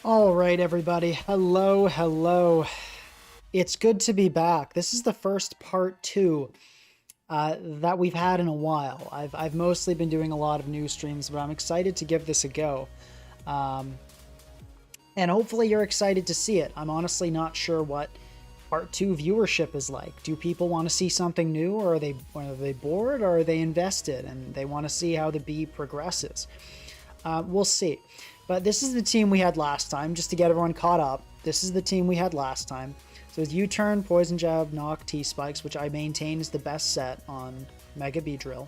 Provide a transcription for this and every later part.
All right, everybody. Hello, hello. It's good to be back. This is the first part two that we've had in a while. I've mostly been doing a lot of news streams, but I'm excited to give this a go. Um, and hopefully you're excited to see it. I'm honestly not sure what part two viewership is like. Do people want to see something new, or are they bored, or are they invested and they want to see how the bee progresses? We'll see. But this is the team we had last time, just to get everyone caught up. This is the team we had last time. So with U-Turn, Poison Jab, Knock, T-Spikes, which I maintain is the best set on Mega Beedrill.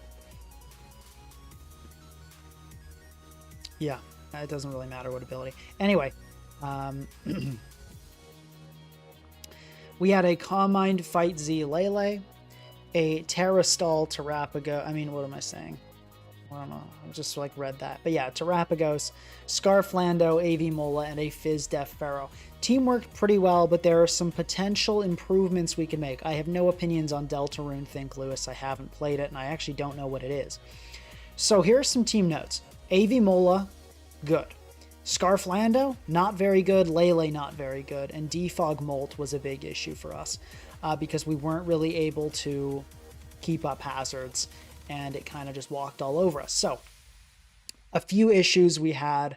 Yeah, it doesn't really matter what ability. Anyway, we had a Calm Mind Fight Z Lele, a Terrastall Terrapago. I mean, what am I saying? I don't know. I just like read that. But yeah, Terrapagos, Scarflando, AV Mola, and a Fizz Def Pharaoh. Team worked pretty well, but there are some potential improvements we can make. I have no opinions on Deltarune Think Lewis. I haven't played it, and I actually don't know what it is. So here are some team notes. AV Mola, good. Scarflando, not very good. Lele, not very good. And Defog Molt was a big issue for us because we weren't really able to keep up hazards, and it kind of just walked all over us. So a few issues we had.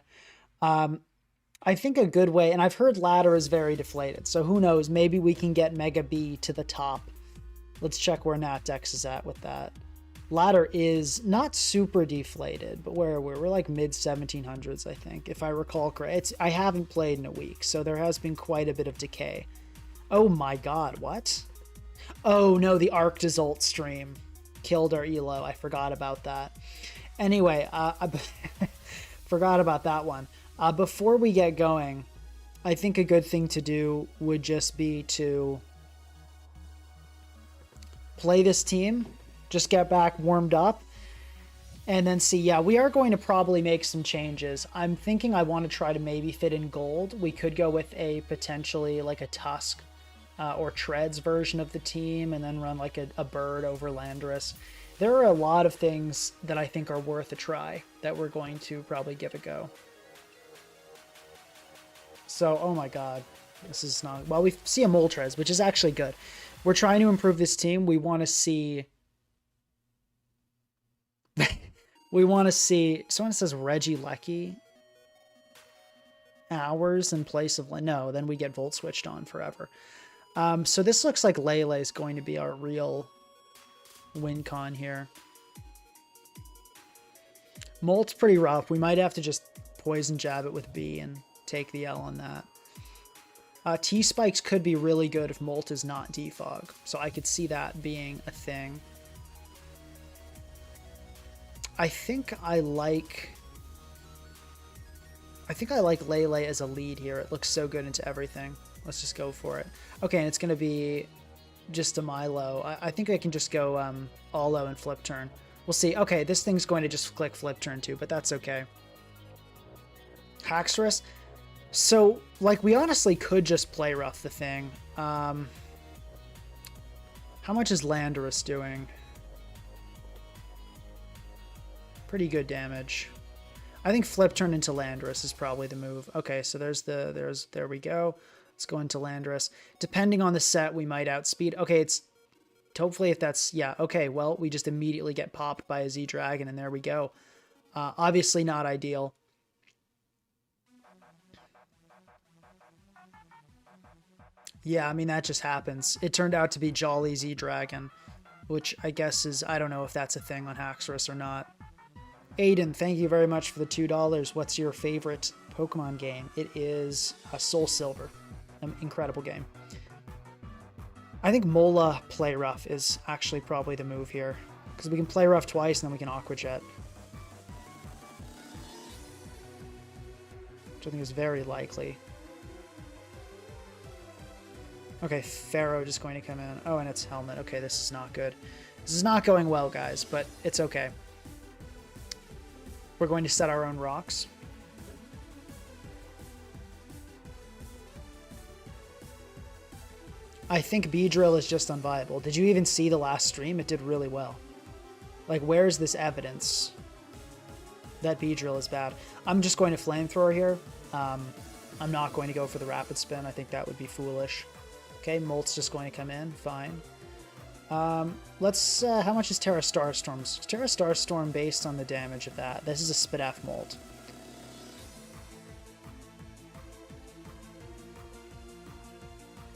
I think a good way, and I've heard ladder is very deflated, so who knows, maybe we can get Mega B to the top. Let's check where Natdex is at with that. Ladder is not super deflated, but where we're like mid 1700s, I think, if I recall correct. I haven't played in a week, so there has been quite a bit of decay. Oh my god, what? Oh no, the Arctazult stream killed our elo. I forgot about that. Anyway, I forgot about that one. Before we get going, I think a good thing to do would just be to play this team, just get back warmed up, and then see. Yeah, we are going to probably make some changes. I'm thinking I want to try to maybe fit in gold. We could go with a potentially like a Tusk or Treads version of the team, and then run like a bird over Landorus. There are a lot of things that I think are worth a try that we're going to probably give a go. So, oh my god, this is not... Well, we see a Moltres, which is actually good. We're trying to improve this team. We want to see... we want to see... Someone says Reggie Lecky. Hours in place of... No, then we get Volt switched on forever. So this looks like Lele is going to be our real win con here. Molt's pretty rough. We might have to just Poison Jab it with B and take the L on that. T-Spikes could be really good if Molt is not Defog, so I could see that being a thing. I think I like Lele as a lead here. It looks so good into everything. Let's just go for it. Okay, and it's going to be just a Milo. I think I can just go Allo and Flip Turn. We'll see. Okay, this thing's going to just click Flip Turn too, but that's okay. Haxorus. So, like, we honestly could just play rough the thing. How much is Landorus doing? Pretty good damage. I think Flip Turn into Landorus is probably the move. Okay, so there we go. Let's go into Landorus. Depending on the set, we might outspeed. Okay, it's... Hopefully if that's... Yeah, okay, well, we just immediately get popped by a Z-Dragon, and there we go. Obviously not ideal. Yeah, I mean, that just happens. It turned out to be Jolly Z-Dragon, which I guess is... I don't know if that's a thing on Haxorus or not. Aiden, thank you very much for the $2. What's your favorite Pokemon game? It is Soul Silver. An incredible game. I think Mola Play Rough is actually probably the move here, because we can Play Rough twice and then we can Aqua Jet, which I think is very likely. Okay, Pharaoh just going to come in. Oh, and it's Helmet. Okay, this is not good. This is not going well, guys, but it's okay. We're going to set our own rocks. I think Beedrill is just unviable. Did you even see the last stream? It did really well. Like, where's this evidence that Beedrill is bad? I'm just going to Flamethrower here. I'm not going to go for the rapid spin. I think that would be foolish. Okay, Molt's just going to come in. Fine. Let's, how much is Terra Starstorm? Terra Starstorm based on the damage of that. This is a Spidef Molt.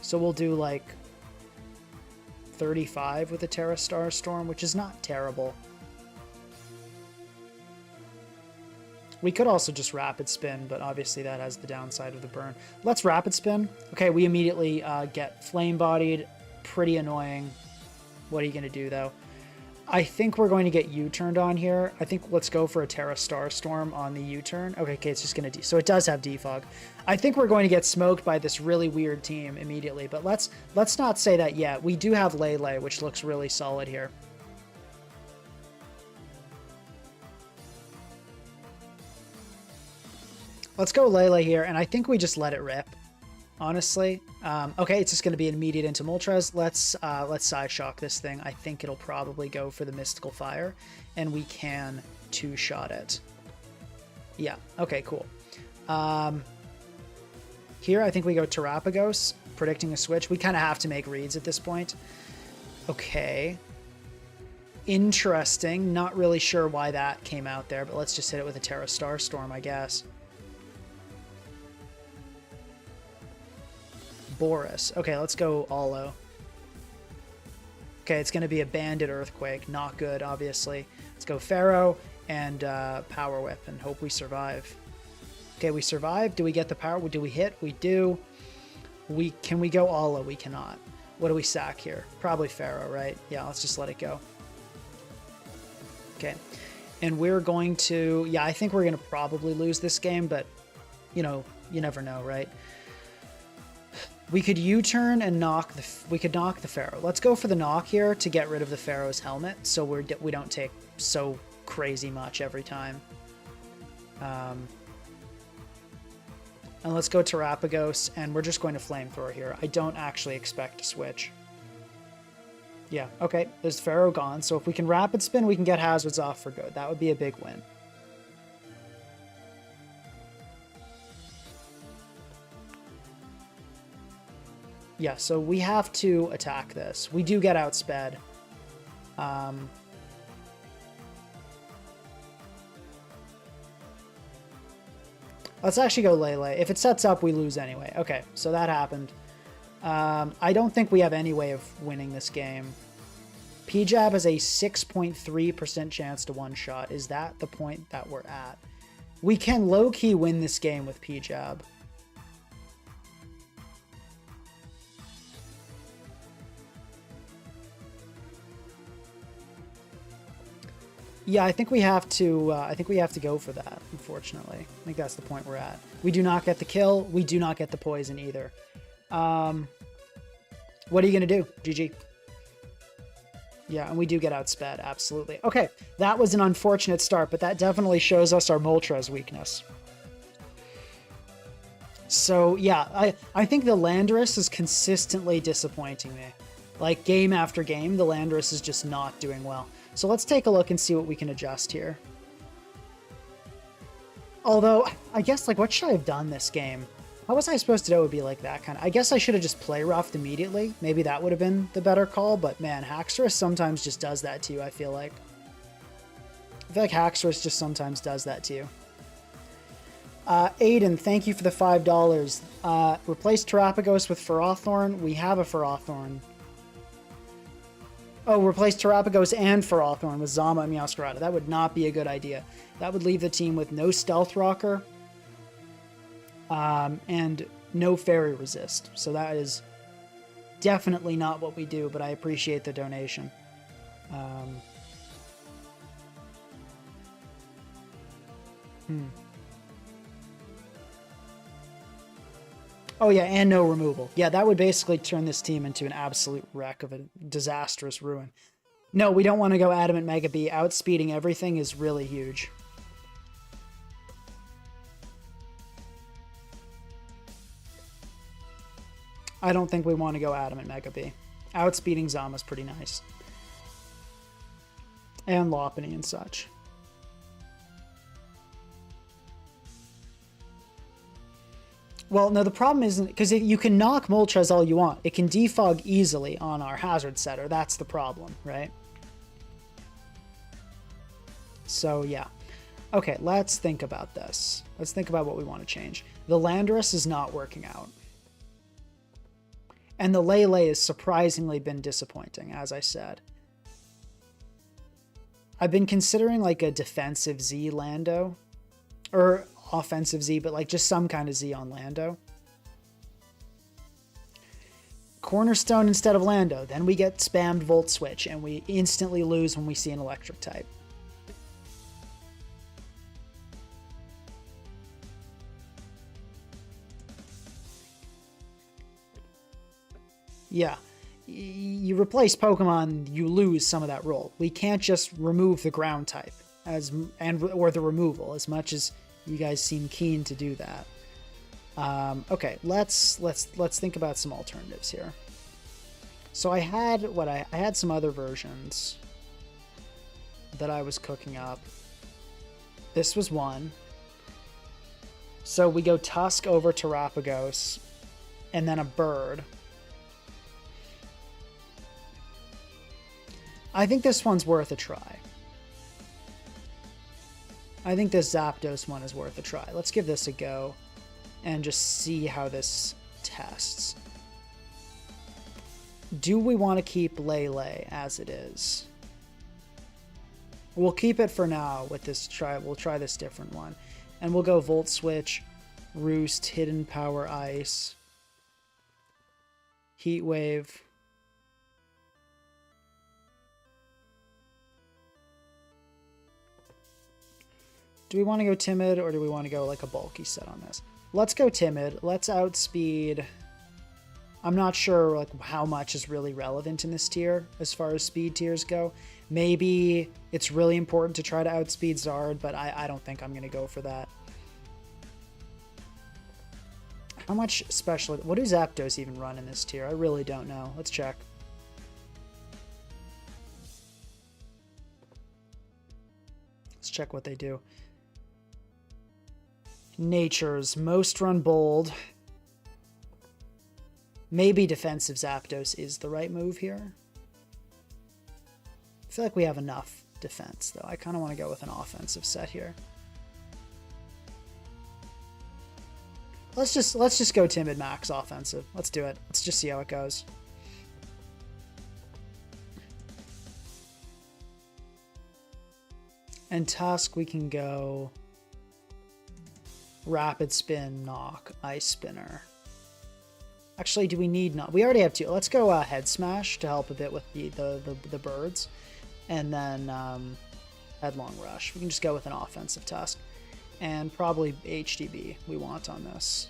So we'll do like 35 with a Terra Starstorm, which is not terrible. We could also just rapid spin, but obviously that has the downside of the burn. Let's rapid spin. Okay, we immediately get flame bodied. Pretty annoying. What are you going to do, though? I think we're going to get U-turned on here. I think let's go for a Terra Starstorm on the U-turn. Okay, it's just going to... So it does have defog. I think we're going to get smoked by this really weird team immediately, but let's not say that yet. We do have Lele, which looks really solid here. Let's go Lele here, and I think we just let it rip, honestly. Okay, it's just going to be immediate into Moltres. Let's Side Shock this thing. I think it'll probably go for the Mystical Fire, and we can two-shot it. Yeah, okay, cool. Here, I think we go Terrapagos, predicting a switch. We kind of have to make reads at this point. Okay. Interesting. Not really sure why that came out there, but let's just hit it with a Terra Starstorm, I guess. Boris. Okay, let's go Allo. Okay, it's going to be a Bandit Earthquake. Not good, obviously. Let's go Pharaoh and Power Whip and hope we survive. Okay, we survive. Do we get the power? Do we hit? We do. Can we go Allo? We cannot. What do we sack here? Probably Pharaoh, right? Yeah, let's just let it go. Okay. And we're going to... Yeah, I think we're going to probably lose this game, but, you know, you never know, right? We could U-turn and knock the... We could knock the Pharaoh. Let's go for the knock here to get rid of the Pharaoh's helmet, so we don't take so crazy much every time. And let's go Terrapagos, and we're just going to Flamethrower here. I don't actually expect a switch. Yeah, okay, there's Pharaoh gone, so if we can Rapid Spin, we can get Hazards off for good. That would be a big win. Yeah, so we have to attack this. We do get outsped. Let's actually go Lele. If it sets up, we lose anyway. Okay, so that happened. I don't think we have any way of winning this game. P-Jab has a 6.3% chance to one-shot. Is that the point that we're at? We can low-key win this game with P-Jab. Yeah, I think we have to. I think we have to go for that. Unfortunately, I think that's the point we're at. We do not get the kill. We do not get the poison either. What are you gonna do, GG? Yeah, and we do get outsped. Absolutely. Okay, that was an unfortunate start, but that definitely shows us our Moltres weakness. So yeah, I think the Landorus is consistently disappointing me. Like game after game, the Landorus is just not doing well. So let's take a look and see what we can adjust here. Although, I guess, like, what should I have done this game? How was I supposed to know it would be like that kind of... I guess I should have just play roughed immediately. Maybe that would have been the better call, but man, Haxorus sometimes just does that to you, I feel like. I feel like Haxorus just sometimes does that to you. Aiden, thank you for the $5. Replace Terrapagos with Ferrothorn. We have a Ferrothorn. Oh, replace Terrapagos and Ferrothorn with Zama and Meowscarada. That would not be a good idea. That would leave the team with no Stealth Rocker and no Fairy Resist. So that is definitely not what we do, but I appreciate the donation. Oh yeah, and no removal. Yeah, that would basically turn this team into an absolute wreck of a disastrous ruin. No, we don't want to go Adamant Mega B. Outspeeding everything is really huge. I don't think we want to go Adamant Mega B. Outspeeding Zama's pretty nice. And Lopunny and such. Well, no, the problem isn't because you can knock Moltres all you want. It can defog easily on our hazard setter. That's the problem, right? So yeah. Okay, let's think about this. Let's think about what we want to change. The Landorus is not working out. And the Lele has surprisingly been disappointing, as I said. I've been considering like a defensive Z Lando. Or offensive Z, but like just some kind of Z on Lando. Cornerstone instead of Lando. Then we get spammed Volt Switch, and we instantly lose when we see an electric type. Yeah, you replace Pokemon, you lose some of that role. We can't just remove the ground type or the removal, as much as you guys seem keen to do that. Okay, let's think about some alternatives here. So I had some other versions that I was cooking up. This was one. So we go Tusk over Terapagos, and then a bird. I think this one's worth a try. I think this Zapdos one is worth a try. Let's give this a go and just see how this tests. Do we want to keep Lele as it is? We'll keep it for now with this try. We'll try this different one. And we'll go Volt Switch, Roost, Hidden Power Ice, Heat Wave. Do we want to go Timid, or do we want to go like a bulky set on this? Let's go Timid. Let's outspeed. I'm not sure like how much is really relevant in this tier as far as speed tiers go. Maybe it's really important to try to outspeed Zard, but I don't think I'm going to go for that. How much special... What do Zapdos even run in this tier? I really don't know. Let's check. Let's check what they do. Nature's most run bold. Maybe defensive Zapdos is the right move here. I feel like we have enough defense, though. I kind of want to go with an offensive set here. Let's just go Timid Max offensive. Let's do it. Let's just see how it goes. And Tusk, we can go Rapid Spin, Knock, Ice Spinner. Actually, do we need not? We already have two. Let's go Head Smash to help a bit with the birds, and then Headlong Rush. We can just go with an offensive Tusk, and probably HDB we want on this.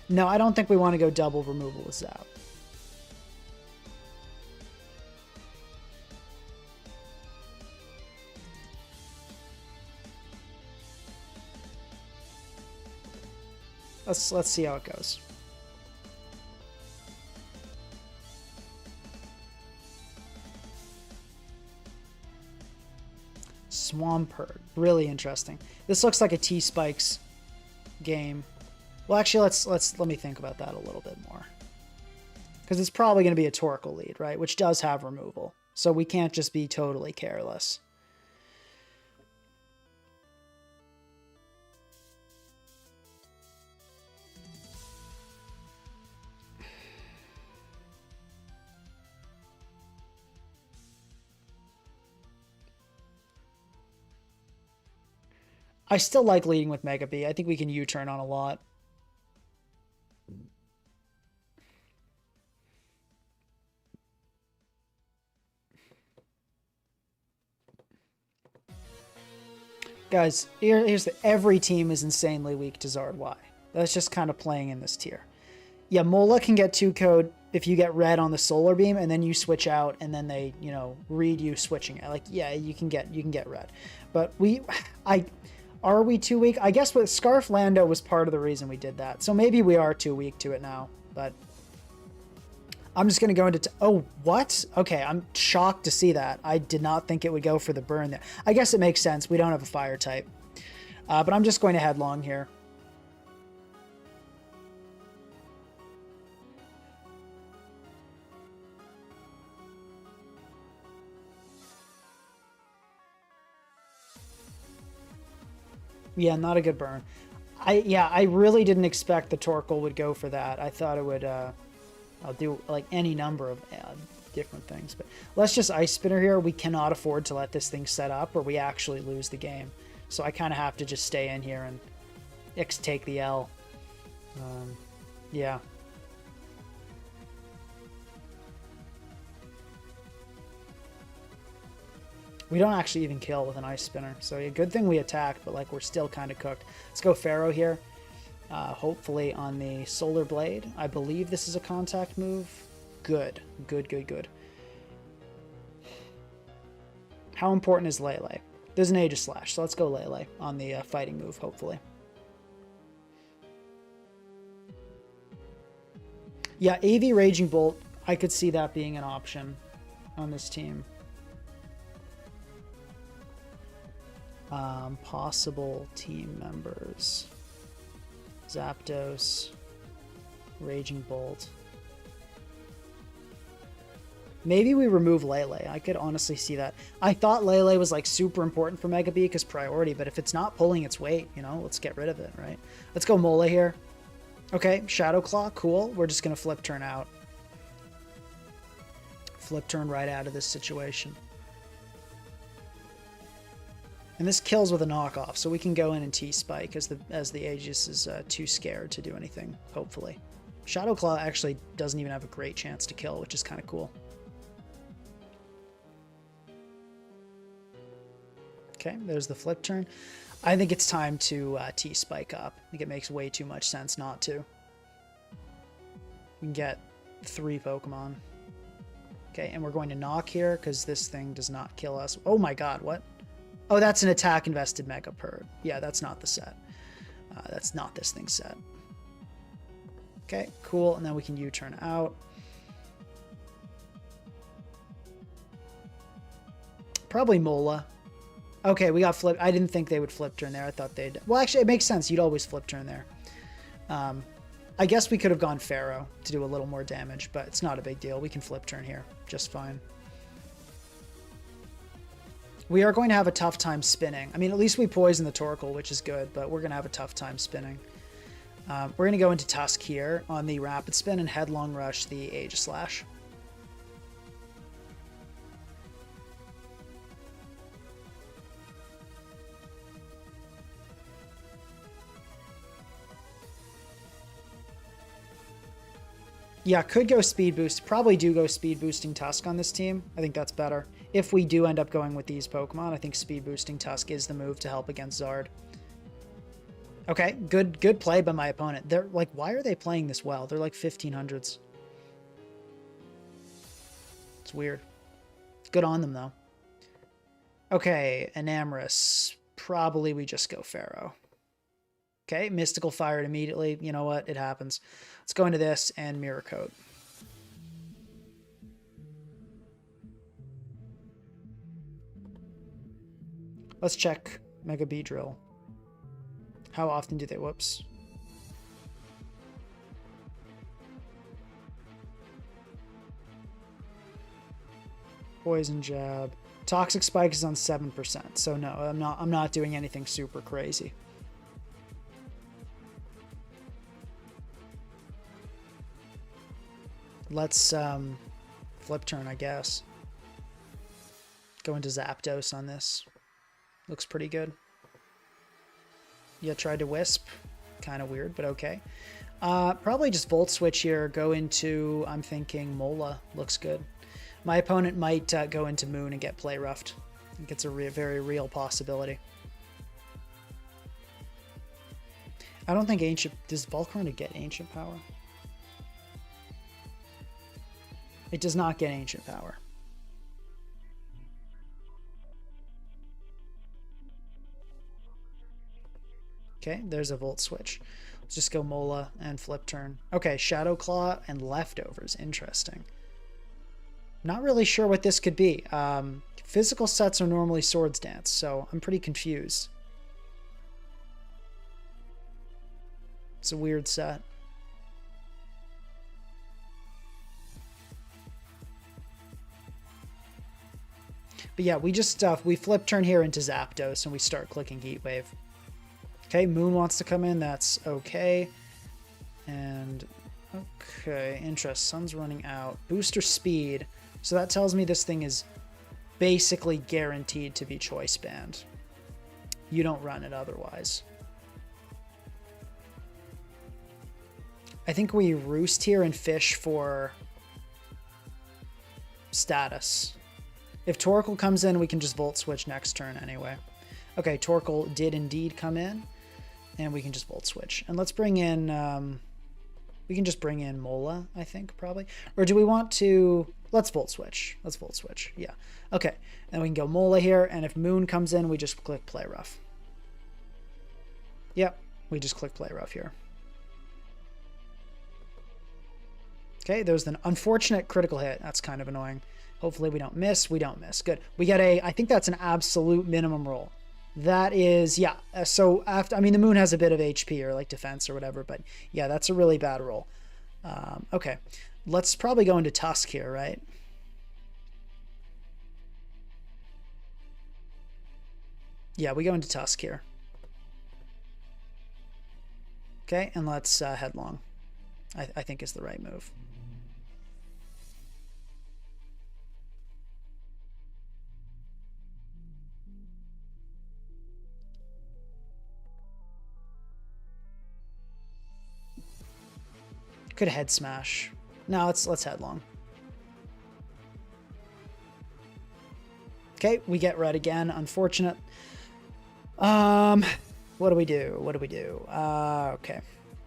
No, I don't think we want to go double removal with Zap. Let's see how it goes. Swampert, really interesting. This looks like a T-Spikes game. Well, actually, let me think about that a little bit more. Because it's probably going to be a Torkoal lead, right? Which does have removal. So we can't just be totally careless. I still like leading with Mega B. I think we can U-turn on a lot. Guys, here's every team is insanely weak to Zard Y. That's just kind of playing in this tier. Yeah, Mola can get 2-code if you get red on the Solar Beam, and then you switch out, and then they, you know, read you switching it. Like, yeah, you can get red. But are we too weak? I guess with Scarf Lando was part of the reason we did that. So maybe we are too weak to it now. But I'm just going to go into... Oh, what? Okay, I'm shocked to see that. I did not think it would go for the burn there. I guess it makes sense. We don't have a fire type. But I'm just going to headlong here. Yeah, not a good burn. I really didn't expect the Torkoal would go for that. I thought it would, I'll do like any number of different things. But let's just Ice Spinner here. We cannot afford to let this thing set up or we actually lose the game. So I kind of have to just stay in here and take the L. Yeah. We don't actually even kill with an Ice Spinner. So a good thing we attacked, but like we're still kind of cooked. Let's go Pharaoh here. Hopefully on the Solar Blade. I believe this is a contact move. Good. Good, good, good. How important is Lele? There's an Aegis Slash, so let's go Lele on the fighting move, hopefully. Yeah, AV Raging Bolt, I could see that being an option on this team. Possible team members. Zapdos, Raging Bolt. Maybe we remove Lele. I could honestly see that. I thought Lele was like super important for Mega B because priority, but if it's not pulling its weight, you know, let's get rid of it, right? Let's go Mole here. Okay, Shadow Claw, cool. We're just going to flip turn out. Flip turn right out of this situation. And this kills with a knockoff, so we can go in and T-Spike as the Aegis is too scared to do anything, hopefully. Shadow Claw actually doesn't even have a great chance to kill, which is kind of cool. Okay, there's the flip turn. I think it's time to T-Spike up. I think it makes way too much sense not to. We can get 3 Pokemon. Okay, and we're going to knock here because this thing does not kill us. Oh my god, what? Oh, that's an attack invested Mega Purge. Yeah, that's not the set. That's not this thing's set. Okay, cool. And then we can U-turn out. Probably Mola. Okay, we got flip. I didn't think they would flip turn there. I thought they'd... Well, actually, it makes sense. You'd always flip turn there. I guess we could have gone Pharaoh to do a little more damage, but it's not a big deal. We can flip turn here just fine. We are going to have a tough time spinning. I mean, at least we poison the Torkoal, which is good, but we're going to have a tough time spinning. We're going to go into Tusk here on the Rapid Spin and Headlong Rush the Aegis Slash. Yeah, could go Speed Boost. Probably do go Speed Boosting Tusk on this team. I think that's better. If we do end up going with these Pokemon, I think Speed Boosting Tusk is the move to help against Zard. Okay, good play by my opponent. They're like, why are they playing this well? They're like 1500s. It's weird. Good on them, though. Okay, Enamorus. Probably we just go Pharaoh. Okay, Mystical fired immediately. You know what? It happens. Let's go into this and Mirror Coat. Let's check Mega Beedrill. How often do they... Whoops. Poison Jab. Toxic Spike is on 7%, so no, I'm not doing anything super crazy. Let's flip turn, I guess. Go into Zapdos on this. Looks pretty good. Yeah, tried to Wisp. Kind of weird, but okay. Probably just Volt Switch here. Go into, I'm thinking, Mola. Looks good. My opponent might go into Moon and get Play Roughed. I think it's a very real possibility. I don't think Ancient... Does Volcarona get Ancient Power? It does not get Ancient Power. Okay, there's a Volt Switch. Let's just go Mola and flip turn. Okay, Shadow Claw and Leftovers. Interesting. Not really sure what this could be. Physical sets are normally Swords Dance, so I'm pretty confused. It's a weird set. But yeah, we flip turn here into Zapdos and we start clicking Heat Wave. Okay, Moon wants to come in. That's okay. And okay, interest. Sun's running out. Booster speed. So that tells me this thing is basically guaranteed to be choice banned. You don't run it otherwise. I think we roost here and fish for status. If Torkoal comes in, we can just Volt Switch next turn anyway. Okay, Torkoal did indeed come in, and we can just Volt Switch. And let's bring in, we can just bring in Mola, I think, probably. Or do we want to, let's Volt Switch. Let's Volt Switch, yeah. Okay, and we can go Mola here, and if Moon comes in, we just click Play Rough. Yep, we just click Play Rough here. Okay, there's an unfortunate critical hit. That's kind of annoying. Hopefully we don't miss. We don't miss. Good. We get a, I think that's an absolute minimum roll. That is, yeah. So after, I mean, the Moon has a bit of HP or like defense or whatever, but yeah, that's a really bad roll. Okay, let's probably go into Tusk here, right? Yeah, we go into Tusk here. Okay, and let's Headlong. I think is the right move. Could Head Smash. No, let's Headlong. Okay, we get red again. Unfortunate. What do we do? What do we do? Okay.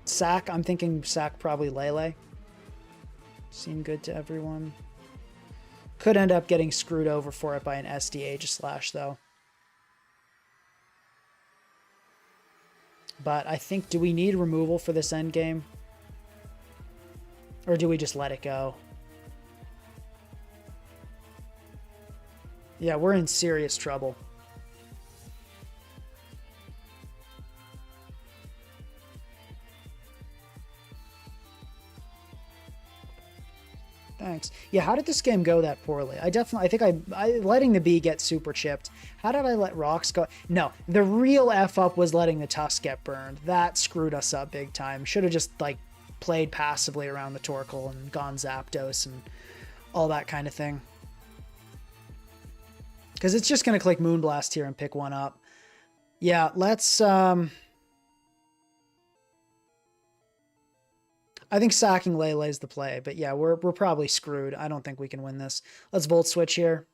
Sack. I'm thinking Sack probably Lele. Seem good to everyone. Could end up getting screwed over for it by an SDH slash though. But I think, do we need removal for this end game? Or do we just let it go? Yeah, we're in serious trouble. Thanks. Yeah, how did this game go that poorly? I think I letting the bee get super chipped. How did I let rocks go? No, the real F up was letting the Tusk get burned. That screwed us up big time. Should have just like played passively around the Torkoal and gone Zapdos and all that kind of thing. Because it's just going to click Moonblast here and pick one up. Yeah, let's... I think sacking Lele is the play, but yeah, we're probably screwed. I don't think we can win this. Let's Volt Switch here.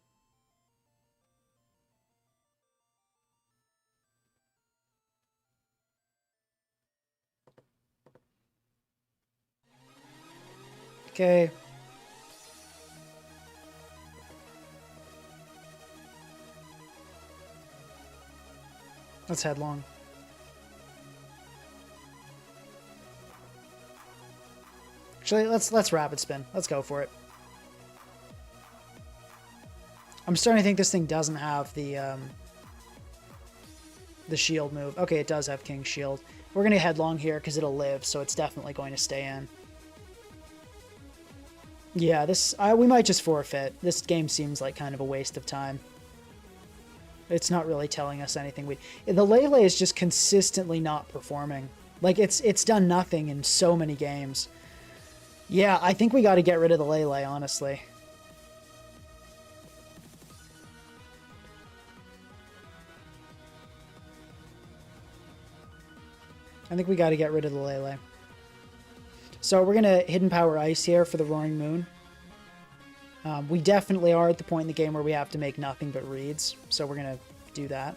Okay. Let's Headlong. Actually, let's Rapid Spin. Let's go for it. I'm starting to think this thing doesn't have the shield move. Okay, it does have King's Shield. We're going to Headlong here because it'll live, so it's definitely going to stay in. Yeah, we might just forfeit. This game seems like kind of a waste of time. It's not really telling us anything. The Lele is just consistently not performing. Like, it's done nothing in so many games. Yeah, I think we got to get rid of the Lele, honestly. I think we got to get rid of the Lele. So we're going to Hidden Power Ice here for the Roaring Moon. We definitely are at the point in the game where we have to make nothing but reads. So we're going to do that.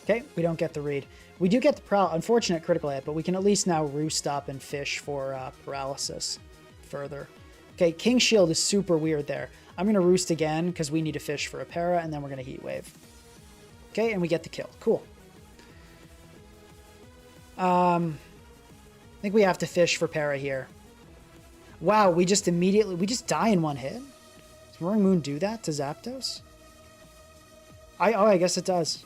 Okay, we don't get the read. We do get the unfortunate critical hit, but we can at least now roost up and fish for paralysis further. Okay, King's Shield is super weird there. I'm going to roost again because we need to fish for a para, and then we're going to Heat Wave. Okay, and we get the kill. Cool. I think we have to fish for para here. Wow, we just die in one hit? It's Roaring Moon do that to Zapdos? I guess it does.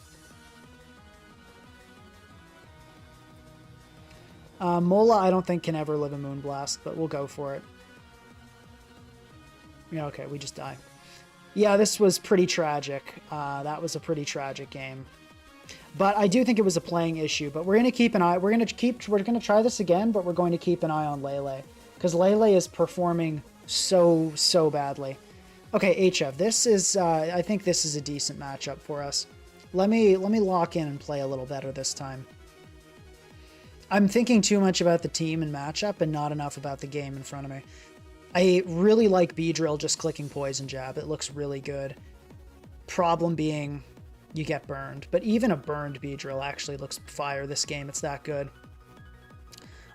Mola, I don't think can ever live a Moonblast, but we'll go for it. Yeah, okay, we just die. Yeah, this was pretty tragic. That was a pretty tragic game. But I do think it was a playing issue. But we're gonna keep an eye. We're gonna try this again, but we're going to keep an eye on Lele because Lele is performing so badly. Okay, HF. This is. I think this is a decent matchup for us. Let me lock in and play a little better this time. I'm thinking too much about the team and matchup and not enough about the game in front of me. I really like Beedrill just clicking Poison Jab. It looks really good. Problem being, you get burned. But even a burned Beedrill actually looks fire this game. It's that good.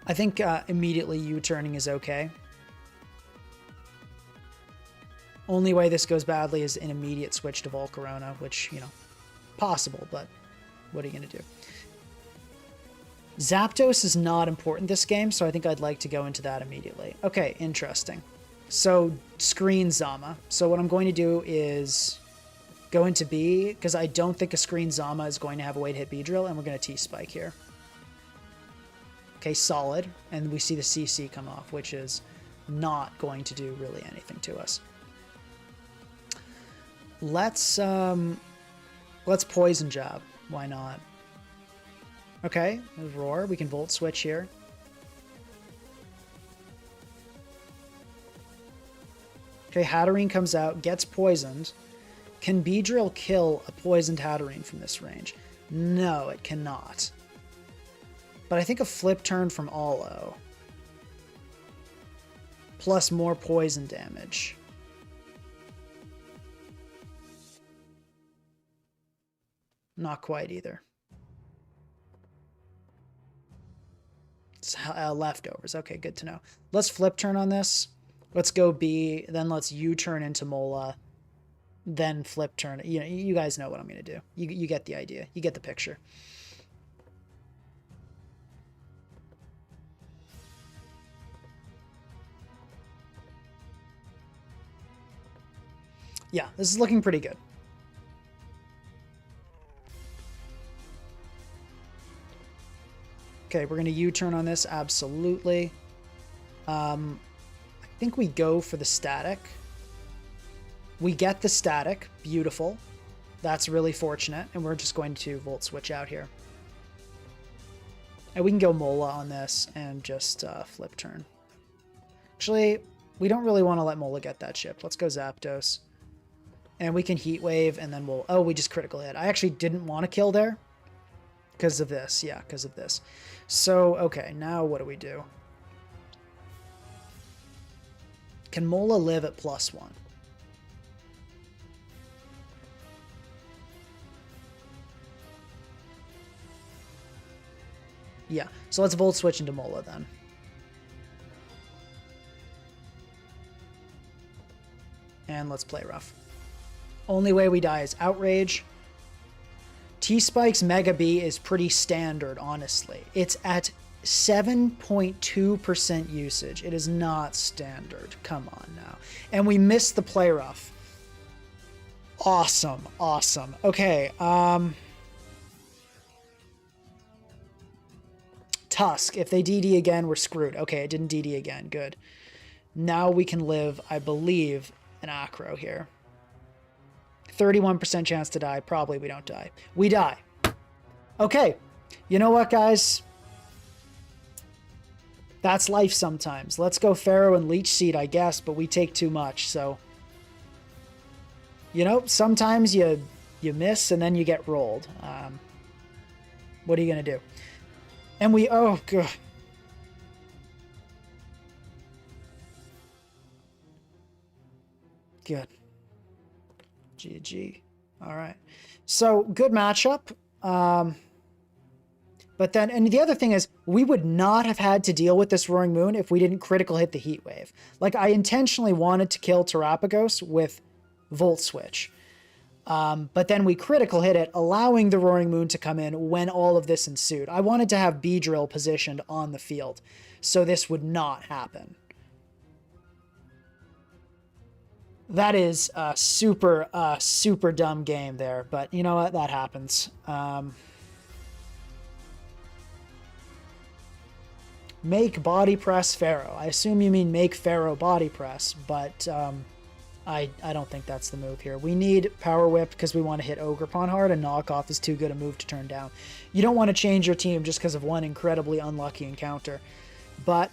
I think immediately U-turning is okay. Only way this goes badly is an immediate switch to Volcarona, which, you know, possible, but what are you going to do? Zapdos is not important this game, so I think I'd like to go into that immediately. Okay, interesting. So, Screen Zama. So what I'm going to do is go into B, because I don't think a Screen Zama is going to have a way to hit Beedrill, and we're going to T-Spike here. Okay, solid. And we see the CC come off, which is not going to do really anything to us. Let's Poison Jab. Why not? Okay, Roar. We can Volt Switch here. Okay, Hatterene comes out, gets poisoned. Can Beedrill kill a poisoned Hatterene from this range? No, it cannot. But I think a Flip Turn from Alo. Plus more poison damage. Not quite either. It's leftovers. Okay, good to know. Let's Flip Turn on this. Let's go B, then let's U-turn into Mola, then Flip Turn. You know, you guys know what I'm going to do. You get the idea. You get the picture. Yeah, this is looking pretty good. Okay, we're going to U-turn on this, absolutely. I think we go for the static. We get the static, beautiful. That's really fortunate, and we're just going to Volt Switch out here. And we can go Mola on this and just Flip Turn. Actually, we don't really want to let Mola get that chip. Let's go Zapdos. And we can Heat Wave, and then we'll... Oh, we just critical hit. I actually didn't want to kill there. Because of this. Yeah, because of this. So, okay, now what do we do? Can Mola live at +1? Yeah, so let's Volt Switch into Mola then. And let's play rough. Only way we die is Outrage. T-Spike's Mega B is pretty standard, honestly. It's at 7.2% usage. It is not standard. Come on now. And we missed the play rough. Awesome. Awesome. Okay. Tusk. If they DD again, we're screwed. Okay, it didn't DD again. Good. Now we can live, I believe, an Acro here. 31% chance to die. Probably we don't die. We die. Okay. You know what, guys? That's life sometimes. Let's go Pharaoh and Leech Seed, I guess, but we take too much, so... You know, sometimes you miss and then you get rolled. What are you going to do? And we... Oh, God. Good. GG. All right. So, good matchup. But then, and the other thing is, we would not have had to deal with this Roaring Moon if we didn't critical hit the Heat Wave. Like, I intentionally wanted to kill Terapagos with Volt Switch. But then we critical hit it, allowing the Roaring Moon to come in when all of this ensued. I wanted to have Beedrill positioned on the field, so this would not happen. That is a super dumb game there, but you know what? That happens. Make body press Pharaoh. I assume you mean make Pharaoh body press, but I don't think that's the move here. We need Power Whip because we want to hit Ogerpon hard, and Knockoff is too good a move to turn down. You don't want to change your team just because of one incredibly unlucky encounter. But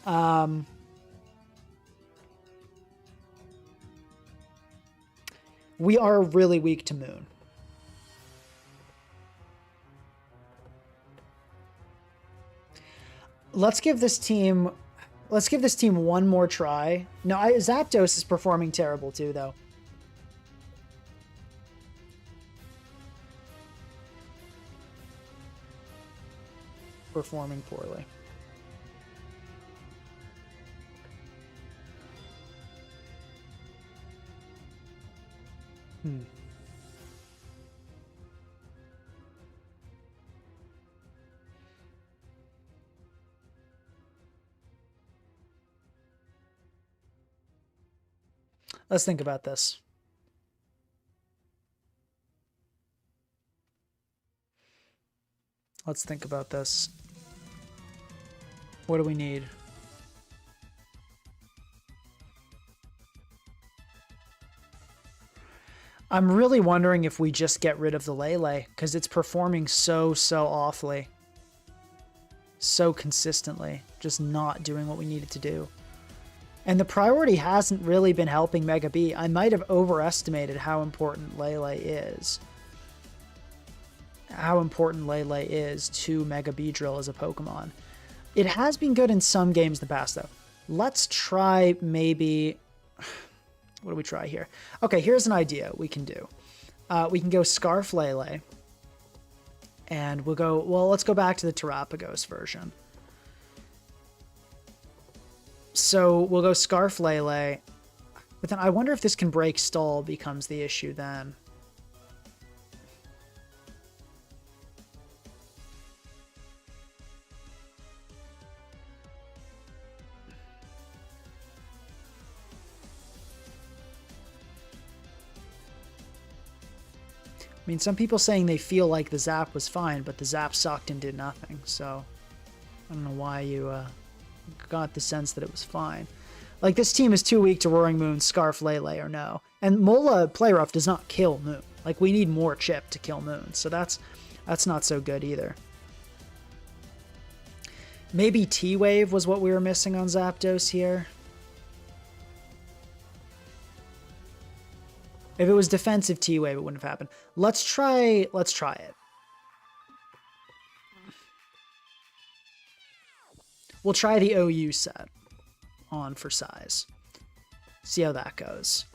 we are really weak to Moon. Let's give this team one more try. No, Zapdos is performing terrible too, though. Performing poorly. Let's think about this. Let's think about this. What do we need? I'm really wondering if we just get rid of the Lele, because it's performing so awfully. So consistently. Just not doing what we needed to do. And the priority hasn't really been helping Mega B. I might have overestimated how important Lele is. How important Lele is to Mega Beedrill as a Pokemon. It has been good in some games in the past, though. Let's try maybe... What do we try here? Okay, here's an idea we can do. We can go Scarf Lele. And we'll go... Well, let's go back to the Terapagos version. So we'll go Scarf Lele. But then I wonder if this can break Stall becomes the issue then. I mean, some people saying they feel like the Zap was fine, but the Zap sucked and did nothing. So I don't know why you got the sense that it was fine. Like, this team is too weak to Roaring Moon, Scarf Lele, or no. And Mola Play Rough does not kill Moon. Like, we need more chip to kill Moon. So that's not so good either. Maybe T-Wave was what we were missing on Zapdos here. If it was defensive T-Wave, it wouldn't have happened. Let's try it. We'll try the OU set on for size. See how that goes.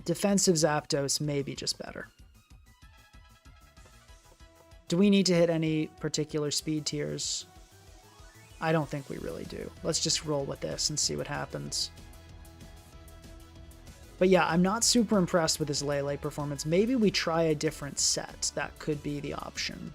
Defensive Zapdos may be just better. Do we need to hit any particular speed tiers? I don't think we really do. Let's just roll with this and see what happens. But yeah, I'm not super impressed with this Lele performance. Maybe we try a different set. That could be the option.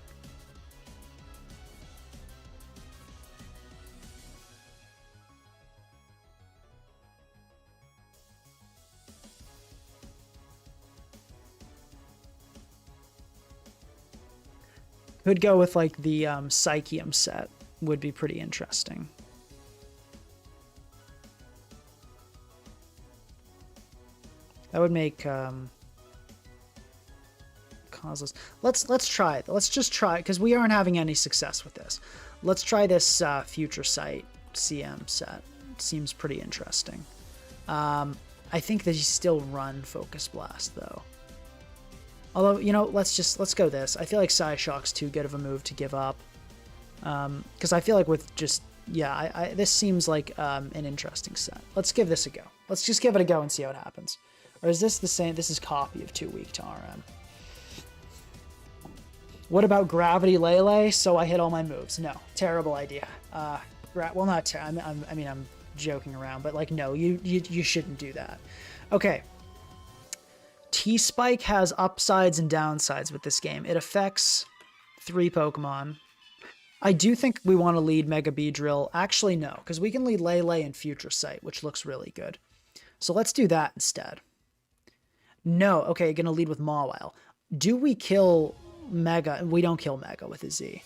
Could go with like the Psychium set. Would be pretty interesting. That would make causeless. Let's try it. Let's just try it because we aren't having any success with this. Let's try this Future Sight CM set. It seems pretty interesting. I think that you still run Focus Blast though. Although, you know, let's go this. I feel like Psyshock's too good of a move to give up. Because I feel like with just, yeah, this seems like an interesting set. Let's give this a go. Let's just give it a go and see how it happens. Or is this the same? This is copy of Too Weak to RM. What about Gravity Lele? So I hit all my moves. No, terrible idea. Well, not terrible. I mean, I'm joking around, but like, no, you shouldn't do that. Okay. T-Spike has upsides and downsides with this game. It affects 3 Pokemon. I do think we want to lead Mega Beedrill. Actually, no, because we can lead Lele and Future Sight, which looks really good. So let's do that instead. No. Okay, gonna lead with Mawile. Do we kill Mega? We don't kill Mega with a Z.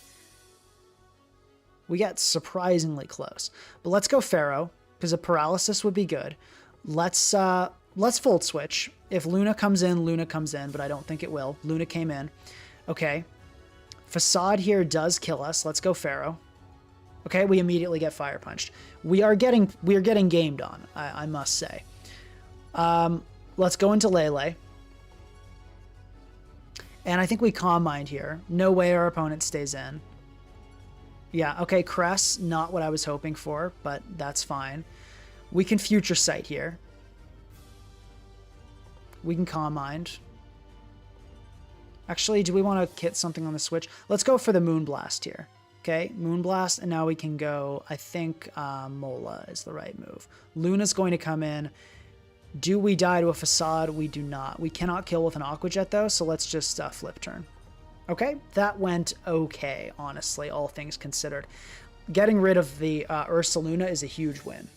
We got surprisingly close. But let's go Pharaoh, because a paralysis would be good. Let's Volt Switch. If Luna comes in, Luna comes in, but I don't think it will. Luna came in. Okay. Facade here does kill us. Let's go Pharaoh. Okay, we immediately get Fire Punched. We are getting gamed on, I must say. Let's go into Lele. And I think we Calm Mind here. No way our opponent stays in. Yeah, okay, Cress, not what I was hoping for, but that's fine. We can Future Sight here. We can Calm Mind. Actually, do we want to hit something on the switch? Let's go for the Moonblast here. Okay, Moonblast, and now we can go, I think Mola is the right move. Luna's going to come in. Do we die to a Facade? We do not. We cannot kill with an Aqua Jet, though, so let's just flip turn. Okay, that went okay, honestly, all things considered. Getting rid of the Ursaluna is a huge win.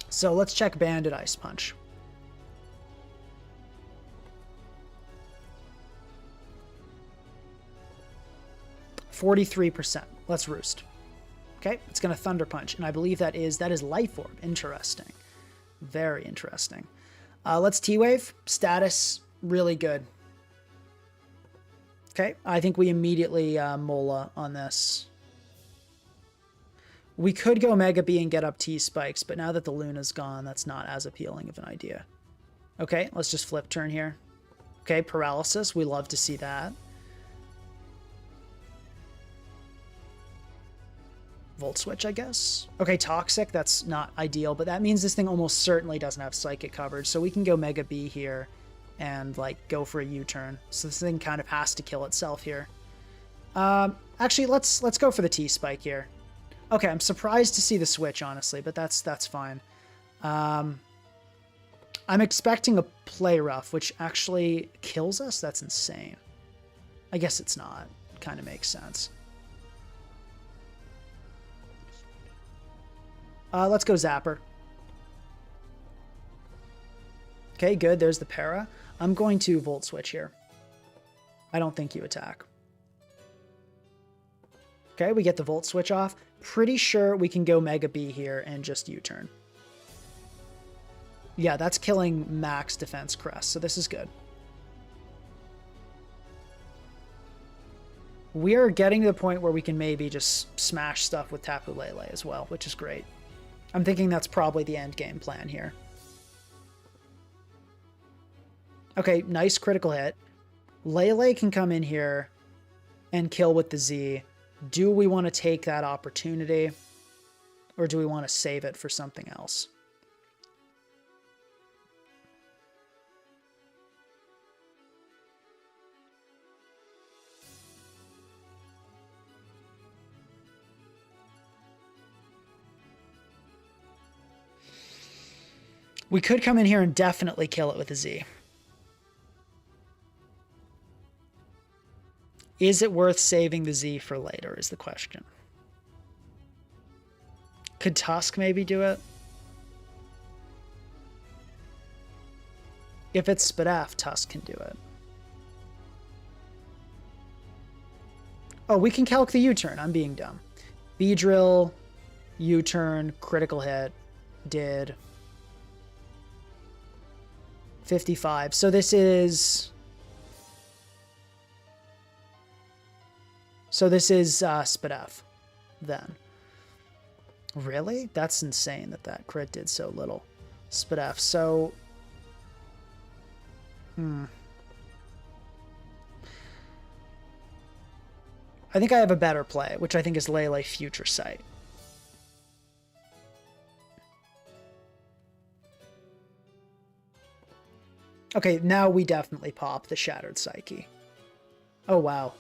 So let's check Banded Ice Punch. %43%. Let's Roost. Okay, it's going to Thunder Punch, and I believe that is Life Orb. Interesting. Very interesting. Let's T-Wave. Status, really good. Okay, I think we immediately Mola on this. We could go Mega B and get up T-Spikes, but now that the Luna's gone, that's not as appealing of an idea. Okay, let's just flip turn here. Okay, Paralysis. We love to see that. Volt Switch, I guess. Okay, Toxic. That's not ideal, but that means this thing almost certainly doesn't have Psychic coverage, so we can go Mega B here and, like, go for a U-turn. So this thing kind of has to kill itself here. Actually, let's go for the T-Spike here. Okay, I'm surprised to see the switch, honestly, but that's fine. I'm expecting a Play Rough, which actually kills us? That's insane. I guess it's not. Kind of makes sense. Let's go Zapper. Okay, good. There's the Para. I'm going to Volt Switch here. I don't think you attack. Okay, we get the Volt Switch off. Pretty sure we can go Mega B here and just U-turn. Yeah, that's killing max defense Crest, so this is good. We are getting to the point where we can maybe just smash stuff with Tapu Lele as well, which is great. I'm thinking that's probably the end game plan here. Okay, nice critical hit. Lele can come in here and kill with the Z. Do we want to take that opportunity, or do we want to save it for something else? We could come in here and definitely kill it with a Z. Is it worth saving the Z for later is the question. Could Tusk maybe do it? If it's Spadaf, Tusk can do it. Oh, we can calc the U-turn. I'm being dumb. Beedrill, U-turn, critical hit, did 55. So this is... Spadaf, then. Really? That's insane that that crit did so little. Spadaf, so... I think I have a better play, which I think is Lele Future Sight. Okay, now we definitely pop the Shattered Psyche. Oh, wow.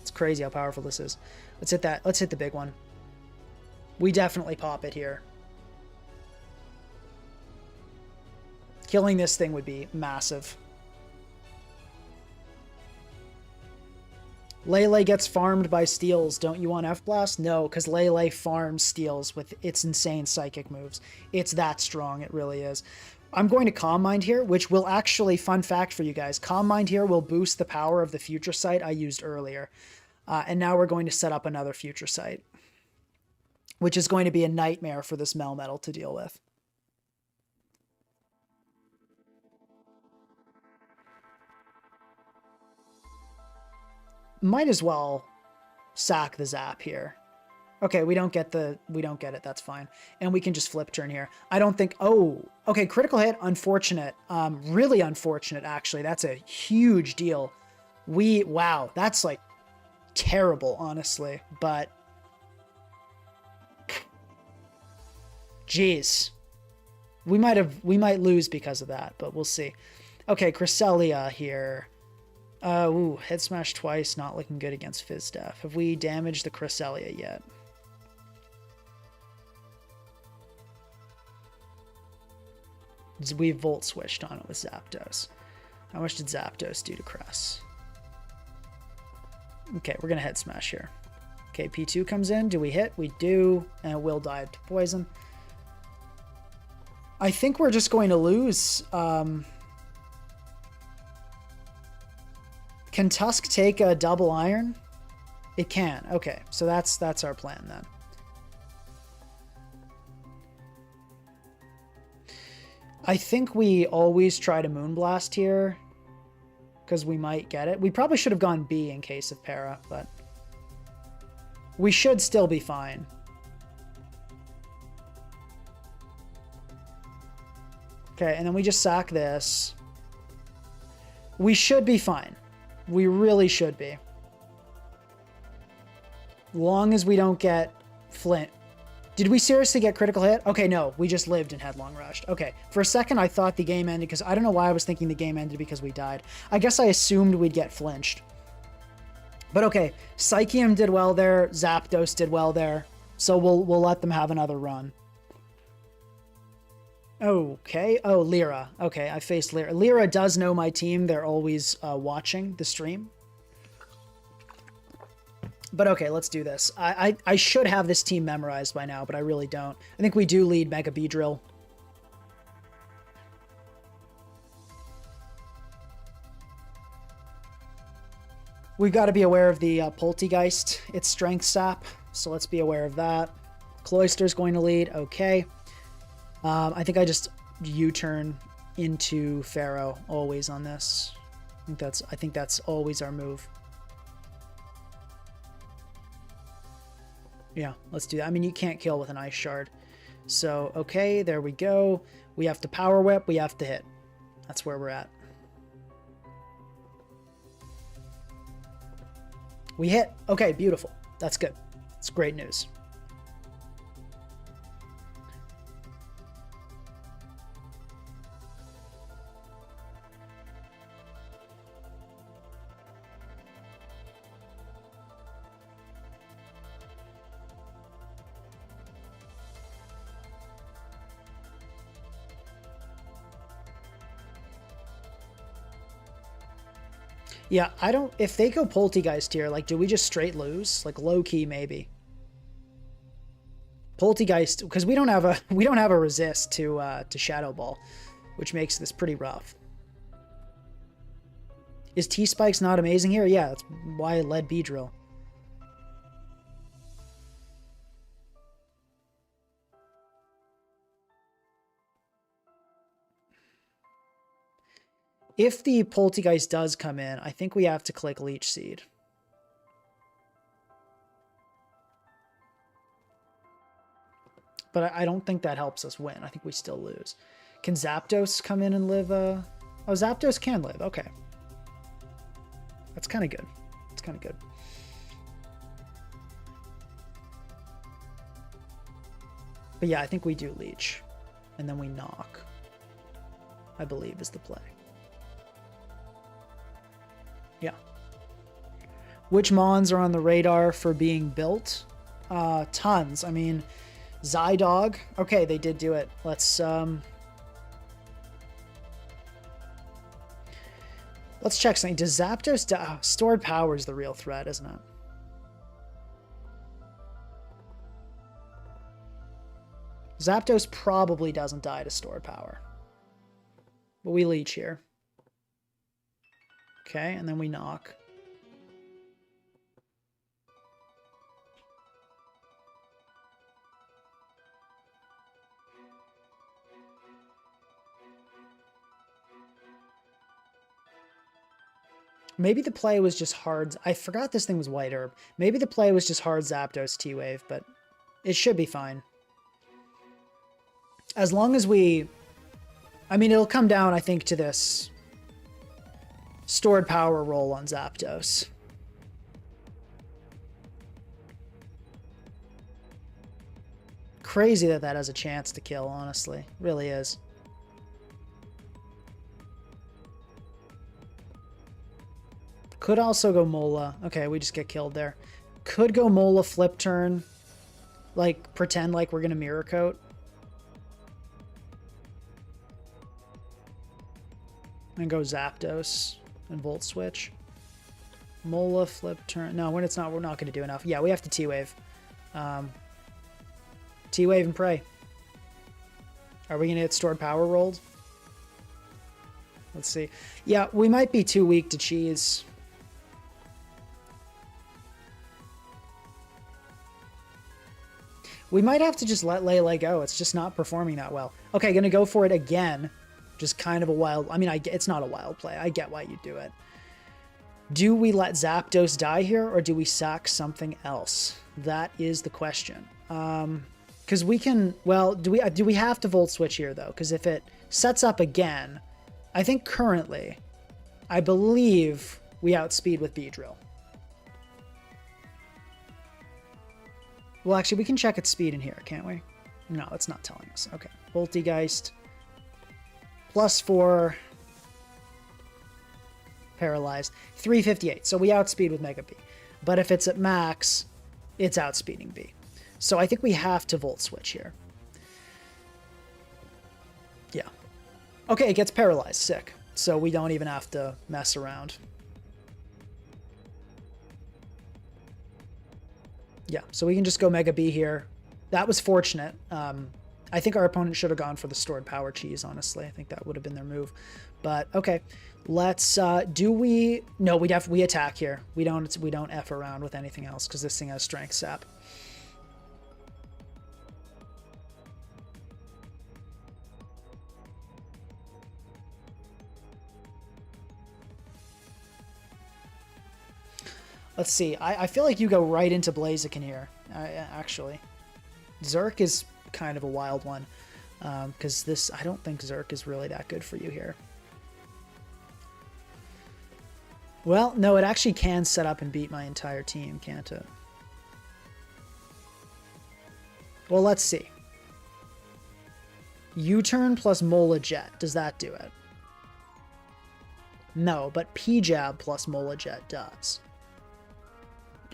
It's crazy how powerful this is. Let's hit that. Let's hit the big one. We definitely pop it here. Killing this thing would be massive. Lele gets farmed by steals. Don't you want F-Blast? No, because Lele farms steals with its insane psychic moves. It's that strong. It really is. I'm going to Calm Mind here, which will actually, fun fact for you guys, Calm Mind here will boost the power of the Future Sight I used earlier. And now we're going to set up another Future Sight, which is going to be a nightmare for this Melmetal to deal with. Might as well sack the Zap here. Okay, we don't get it. That's fine. And we can just flip turn here. I don't think, oh, okay, critical hit, unfortunate. Really unfortunate, actually. That's a huge deal. Wow, that's like terrible, honestly, but jeez. We might lose because of that, but we'll see. Okay, Cresselia here. Ooh, head smash twice, not looking good against Fizzstaff. Have we damaged the Cresselia yet? We Volt switched on it with Zapdos. How much did Zapdos do to Cress? Okay, we're going to head smash here. Okay, P2 comes in. Do we hit? We do. And Will dive to poison. I think we're just going to lose. Can Tusk take a double iron? It can. Okay, so that's our plan then. I think we always try to Moonblast here because we might get it. We probably should have gone B in case of Para, but we should still be fine. Okay, and then we just sack this. We should be fine. We really should be. Long as we don't get Flint. Did we seriously get critical hit? Okay, no. We just lived and headlong rushed. Okay, for a second I thought the game ended because I don't know why I was thinking the game ended because we died. I guess I assumed we'd get flinched. But okay, Psychium did well there. Zapdos did well there. So we'll let them have another run. Okay. Oh, Lyra. Okay, I faced Lyra. Lyra does know my team. They're always watching the stream. But okay, let's do this. I should have this team memorized by now, but I really don't. I think we do lead Mega Beedrill. We've got to be aware of the Poltegeist. It's Strength Sap, so let's be aware of that. Cloyster's going to lead. Okay. I think I just U-turn into Pharaoh always on this. I think that's always our move. Yeah, let's do that. I mean, you can't kill with an Ice Shard. So, okay, there we go. We have to Power Whip. We have to hit. That's where we're at. We hit. Okay, beautiful. That's good. It's great news. Yeah, I don't... If they go Poltegeist here, like, do we just straight lose? Like, low-key, maybe. Poltegeist, because we don't have a resist to Shadow Ball, which makes this pretty rough. Is T-Spikes not amazing here? Yeah, that's why I led Beedrill. If the Poltegeist does come in, I think we have to click Leech Seed. But I don't think that helps us win. I think we still lose. Can Zapdos come in and live? Oh, Zapdos can live. Okay. That's kind of good. It's kind of good. But yeah, I think we do Leech. And then we knock. I believe is the play. Yeah. Which Mons are on the radar for being built? Tons. I mean, Zydog. Okay, they did do it. Let's Let's check something. Does Zapdos die? Oh, stored power is the real threat, isn't it? Zapdos probably doesn't die to stored power. But we leech here. Okay, and then we knock. Maybe the play was just hard. I forgot this thing was White Herb. Maybe the play was just hard Zapdos T-Wave, but it should be fine. As long as we... I mean, it'll come down, I think, to this stored power roll on Zapdos. Crazy that that has a chance to kill, honestly. Really is. Could also go Mola. Okay, we just get killed there. Could go Mola flip turn. Like, pretend like we're going to Mirror Coat. And go Zapdos and Volt Switch. Mola flip turn. No, when it's not, we're not going to do enough. Yeah, we have to T-Wave. T-Wave and pray. Are we going to get stored power rolled? Let's see. Yeah, we might be too weak to cheese. We might have to just let Lele go. It's just not performing that well. Okay, gonna go for it again. Just kind of a wild... I mean, it's not a wild play. I get why you do it. Do we let Zapdos die here, or do we sack something else? That is the question. Because we can... Well, do we have to Volt Switch here, though? Because if it sets up again, I think currently, I believe we outspeed with Beedrill. Well, actually, we can check its speed in here, can't we? No, it's not telling us. Okay. Voltigeist. +4. Paralyzed. 358. So we outspeed with Mega B. But if it's at max, it's outspeeding B. So I think we have to Volt Switch here. Yeah. Okay, it gets paralyzed. Sick. So we don't even have to mess around. Yeah, so we can just go Mega B here. That was fortunate. I think our opponent should have gone for the stored power cheese, honestly. I think that would have been their move. But, okay. Let's, do we... No, we attack here. We don't F around with anything else, because this thing has Strength Sap. Let's see. I feel like you go right into Blaziken here, actually. Zerk is kind of a wild one, because this... I don't think Zerk is really that good for you here. Well, no, it actually can set up and beat my entire team, can't it? Well, let's see. U-turn plus Mola Jet. Does that do it? No, but P-Jab plus Mola Jet does.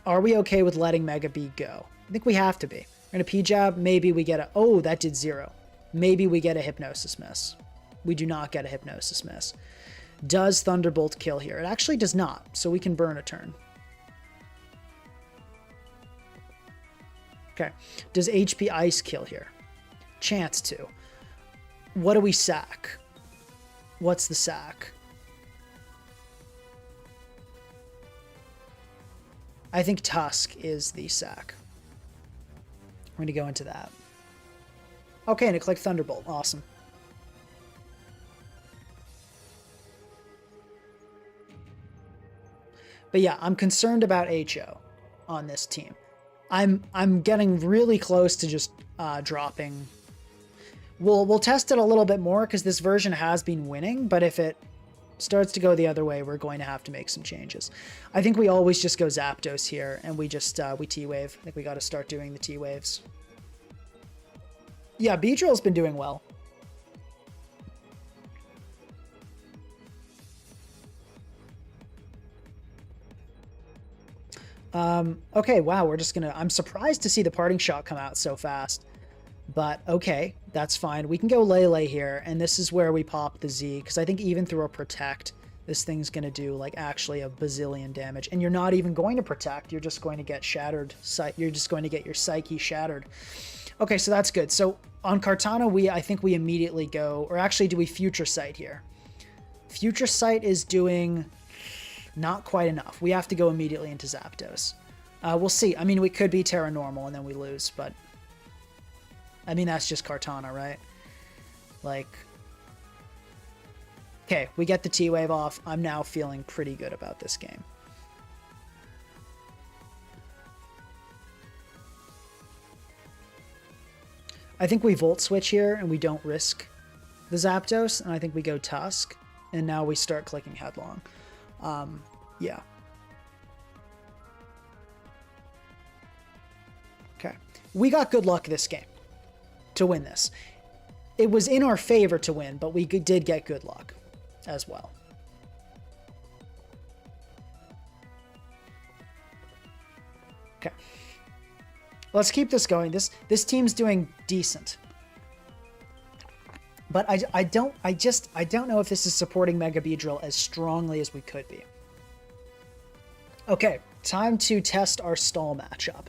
Are we okay with letting Mega B go? I think we have to be. We're going to P-Jab. Maybe we get a... Oh, that did 0. Maybe we get a Hypnosis Miss. We do not get a Hypnosis Miss. Does Thunderbolt kill here? It actually does not, so we can burn a turn. Okay. Does HP Ice kill here? Chance to. What do we sack? What's the sack? I think Tusk is the sack. We're going to go into that. Okay, and it clicked Thunderbolt. Awesome. But yeah, I'm concerned about HO on this team. I'm getting really close to just dropping. We'll test it a little bit more because this version has been winning, but if it starts to go the other way, we're going to have to make some changes. I think we always just go Zapdos here, and we just we T-Wave. I think we got to start doing the T-Waves. Yeah, Beedrill's been doing well. Okay, wow, we're just gonna... I'm surprised to see the Parting Shot come out so fast. But, okay, that's fine. We can go Lele here, and this is where we pop the Z, because I think even through a Protect, this thing's going to do like actually a bazillion damage. And you're not even going to protect. You're just going to get shattered. You're just going to get your psyche shattered. Okay, so that's good. So on Kartana, I think we immediately go, or actually do we Future Sight here? Future Sight is doing not quite enough. We have to go immediately into Zapdos. We'll see. I mean, we could be Terra Normal and then we lose, but I mean, that's just Kartana, right? Like, okay, we get the T-Wave off. I'm now feeling pretty good about this game. I think we Volt Switch here and we don't risk the Zapdos, and I think we go Tusk, and now we start clicking Headlong. Yeah. Okay. We got good luck this game to win this. It was in our favor to win, but we did get good luck as well. Okay. Let's keep this going. This team's doing decent. But I don't know if this is supporting Mega Beedrill as strongly as we could be. Okay, time to test our stall matchup.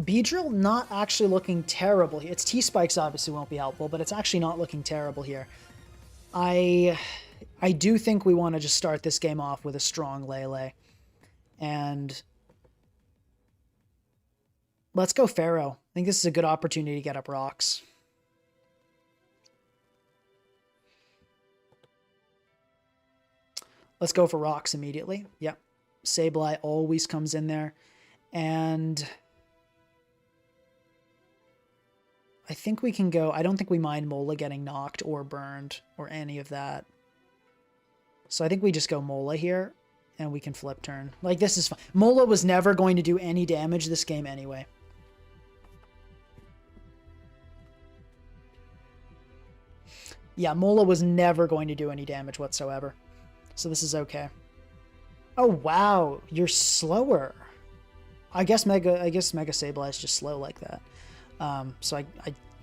Beedrill not actually looking terrible here. Its T-Spikes obviously won't be helpful, but it's actually not looking terrible here. I do think we want to just start this game off with a strong Lele. And let's go Pharaoh. I think this is a good opportunity to get up rocks. Let's go for rocks immediately. Yep. Sableye always comes in there. And I think we can go... I don't think we mind Mola getting knocked or burned or any of that. So I think we just go Mola here and we can flip turn. Like, this is fine. Mola was never going to do any damage this game anyway. Yeah, Mola was never going to do any damage whatsoever. So this is okay. Oh, wow. You're slower. I guess Mega Sableye is just slow like that. So I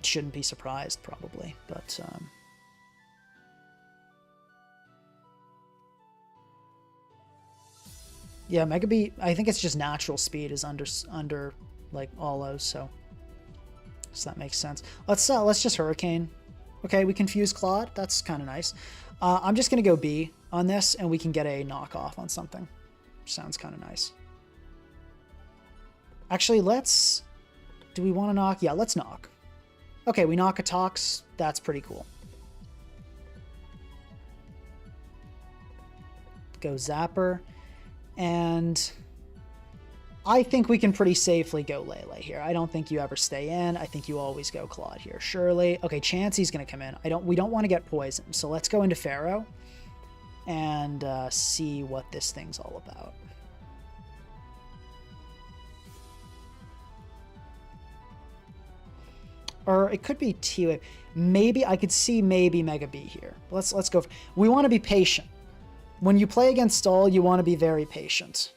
shouldn't be surprised, probably. But, yeah, Mega Bee, I think it's just natural speed is under like, all those, so that makes sense. Let's just Hurricane. Okay, we confuse Claude. That's kind of nice. I'm just going to go B on this, and we can get a knockoff on something. Sounds kind of nice. Actually, let's... Do we want to knock? Yeah, let's knock. Okay, we knock a Tox. That's pretty cool. Go Zapper. And I think we can pretty safely go Lele here. I don't think you ever stay in. I think you always go Claude here. Surely. Okay, Chansey's going to come in. We don't want to get poisoned. So let's go into Pharaoh and see what this thing's all about. Or it could be T-Wave. Maybe I could see maybe Mega B here. Let's go. We want to be patient. When you play against Stall, you want to be very patient.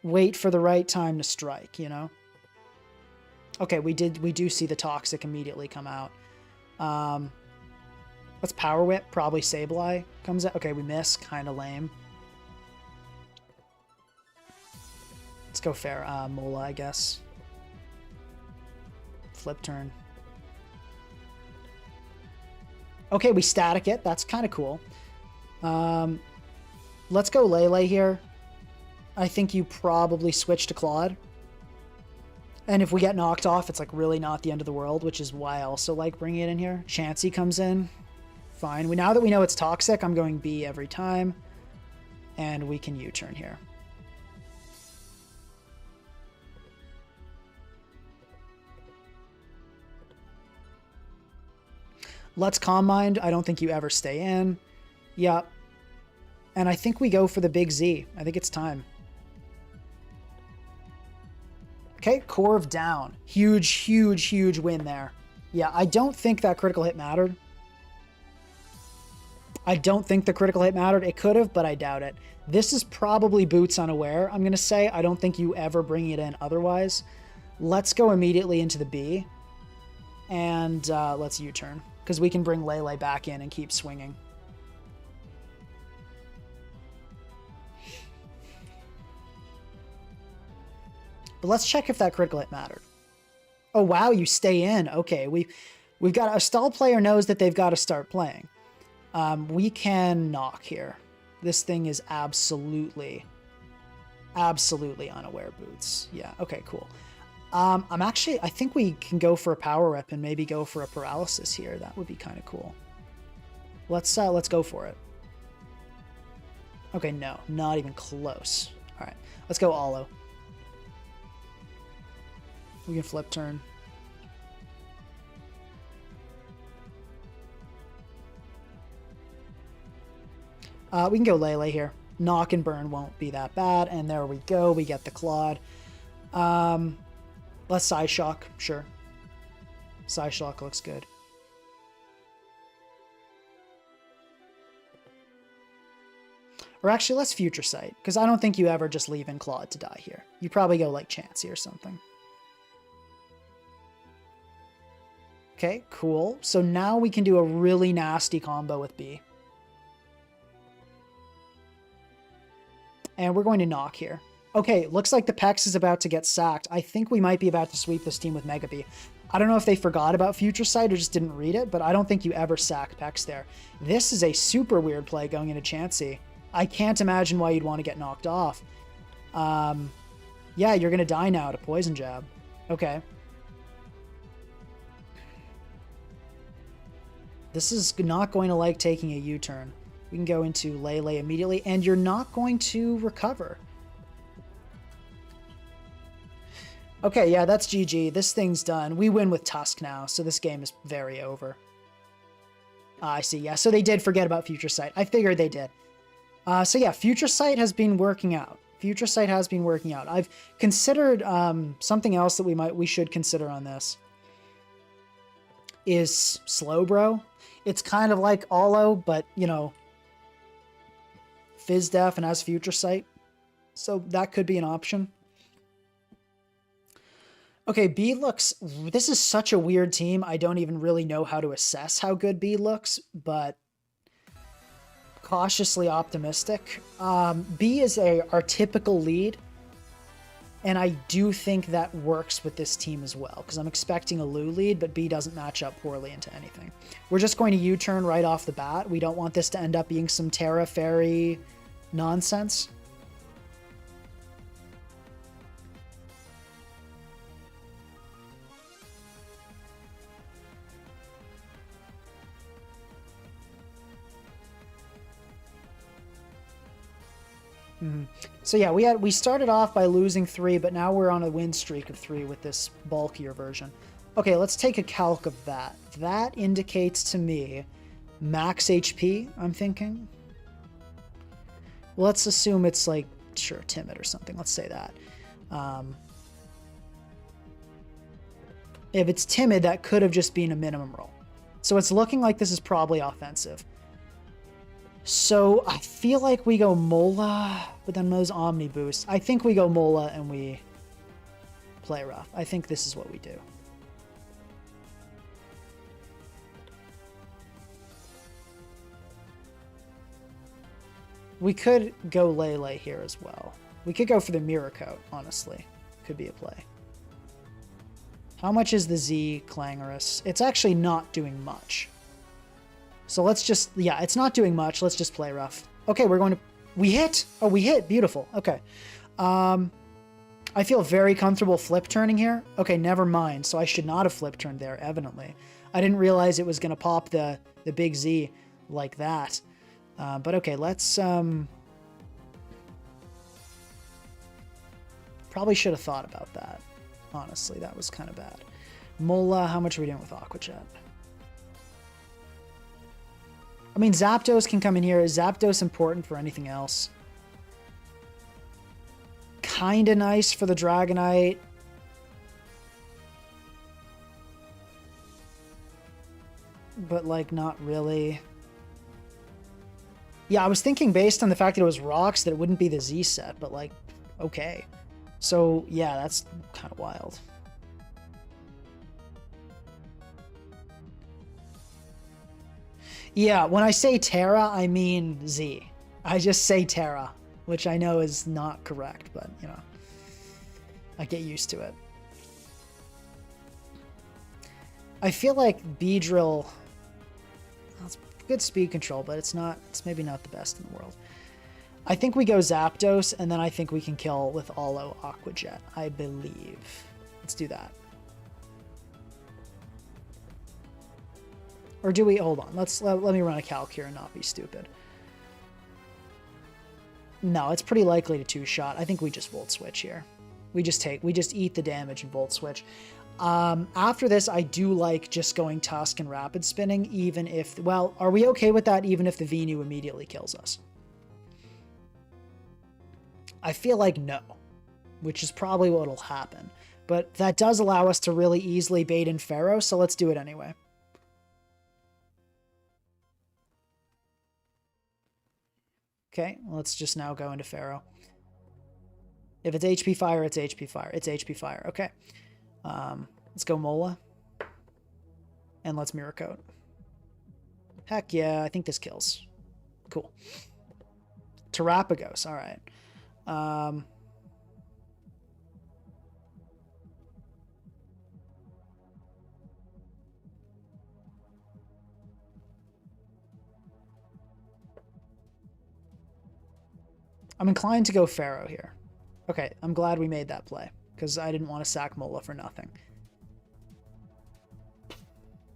Wait for the right time to strike, you know? Okay, we do see the Toxic immediately come out. Let's Power Whip. Probably Sableye comes out. Okay, we miss. Kind of lame. Let's go fair. Mola, I guess. Flip turn. Okay, we static it. That's kind of cool. Let's go Lele here. I think you probably switch to Claude. And if we get knocked off, it's like really not the end of the world, which is why I also like bringing it in here. Chansey comes in. Fine. Now that we know it's toxic, I'm going B every time. And we can U-turn here. Let's Calm Mind. I don't think you ever stay in. Yep. And I think we go for the big Z. I think it's time. Okay, Corv down. Huge, huge, huge win there. Yeah, I don't think that critical hit mattered. I don't think the critical hit mattered. It could have, but I doubt it. This is probably Boots unaware, I'm going to say. I don't think you ever bring it in otherwise. Let's go immediately into the B. And let's U-turn. because we can bring Lele back in and keep swinging. But let's check if that critical hit mattered. Oh, wow, you stay in. Okay, we've got a stall player knows that they've got to start playing. We can knock here. This thing is absolutely unaware boots. Yeah, okay, cool. I think we can go for a power rep and maybe go for a paralysis here. That would be kind of cool. Let's go for it. Okay, no, not even close. All right, let's go Allo. We can flip turn. We can go Lele here. Knock and burn won't be that bad. And there we go. We get the Claude. Let's Psy Shock. Sure. Psy Shock looks good. Or actually, let's Future Sight. Because I don't think you ever just leave in Claude to die here. You probably go like Chansey or something. Okay, cool. So now we can do a really nasty combo with B. And we're going to knock here. Okay, looks like the Pex is about to get sacked. I think we might be about to sweep this team with Mega B. I don't know if they forgot about Future Sight or just didn't read it, but I don't think you ever sack Pex there. This is a super weird play going into Chansey. I can't imagine why you'd want to get knocked off. Yeah, you're going to die now to Poison Jab. Okay. This is not going to like taking a U-turn. We can go into Lele immediately, and you're not going to recover. Okay, yeah, that's GG. This thing's done. We win with Tusk now, so this game is very over. I see, yeah. So they did forget about Future Sight. I figured they did. So yeah, Future Sight has been working out. Future Sight has been working out. I've considered something else that we should consider on this. Is Slowbro. It's kind of like Allo, but, you know, Fizz Def and has Future Sight. So that could be an option. Okay, B looks... This is such a weird team. I don't even really know how to assess how good B looks, but cautiously optimistic. B is our typical lead, and I do think that works with this team as well, because I'm expecting a Lu lead, but B doesn't match up poorly into anything. We're just going to U-turn right off the bat. We don't want this to end up being some Terra Fairy nonsense. So yeah, we started off by losing 3, but now we're on a win streak of 3 with this bulkier version. Okay, let's take a calc of that. That indicates to me max HP, I'm thinking. Well, let's assume it's like, sure, timid or something. Let's say that. If it's timid, that could have just been a minimum roll. So it's looking like this is probably offensive. So I feel like we go Mola, but then Mo's Omni Boost. I think we go Mola and we play rough. I think this is what we do. We could go Lele here as well. We could go for the Mirror Coat, honestly. Could be a play. How much is the Z Clangorous? It's actually not doing much. So let's just, yeah, it's not doing much. Let's just play rough. Okay, we're going to, we hit. Oh, we hit. Beautiful. Okay. I feel very comfortable flip turning here. Okay, never mind. So I should not have flip turned there, evidently. I didn't realize it was going to pop the big Z like that. But okay, let's, probably should have thought about that. Honestly, that was kind of bad. Mola, how much are we doing with Aqua Jet? I mean, Zapdos can come in here. Is Zapdos important for anything else? Kinda nice for the Dragonite. But, like, not really. Yeah, I was thinking based on the fact that it was rocks that it wouldn't be the Z set, but, like, okay. So, yeah, that's kind of wild. Yeah, when I say Terra, I mean Z. I just say Terra, which I know is not correct, but, you know, I get used to it. I feel like Beedrill, well, it's good speed control, but it's maybe not the best in the world. I think we go Zapdos, and then I think we can kill with Olo Aqua Jet, I believe. Let's do that. Or do we? Hold on. Let me run a calc here and not be stupid. No, it's pretty likely to two-shot. I think we just Volt Switch here. We just eat the damage and Volt Switch. After this, I do like just going Tusk and Rapid Spinning, even if, well, are we okay with that even if the Venu immediately kills us? I feel like no, which is probably what'll happen. But that does allow us to really easily bait in Pharaoh, so let's do it anyway. Okay, let's just now go into Pharaoh. If it's HP Fire, it's HP Fire. It's HP Fire. Okay. Let's go Mola. And let's Mirror Coat. Heck yeah, I think this kills. Cool. Terrapagos, all right. I'm inclined to go Pharaoh here. Okay, I'm glad we made that play, because I didn't want to sack Mola for nothing.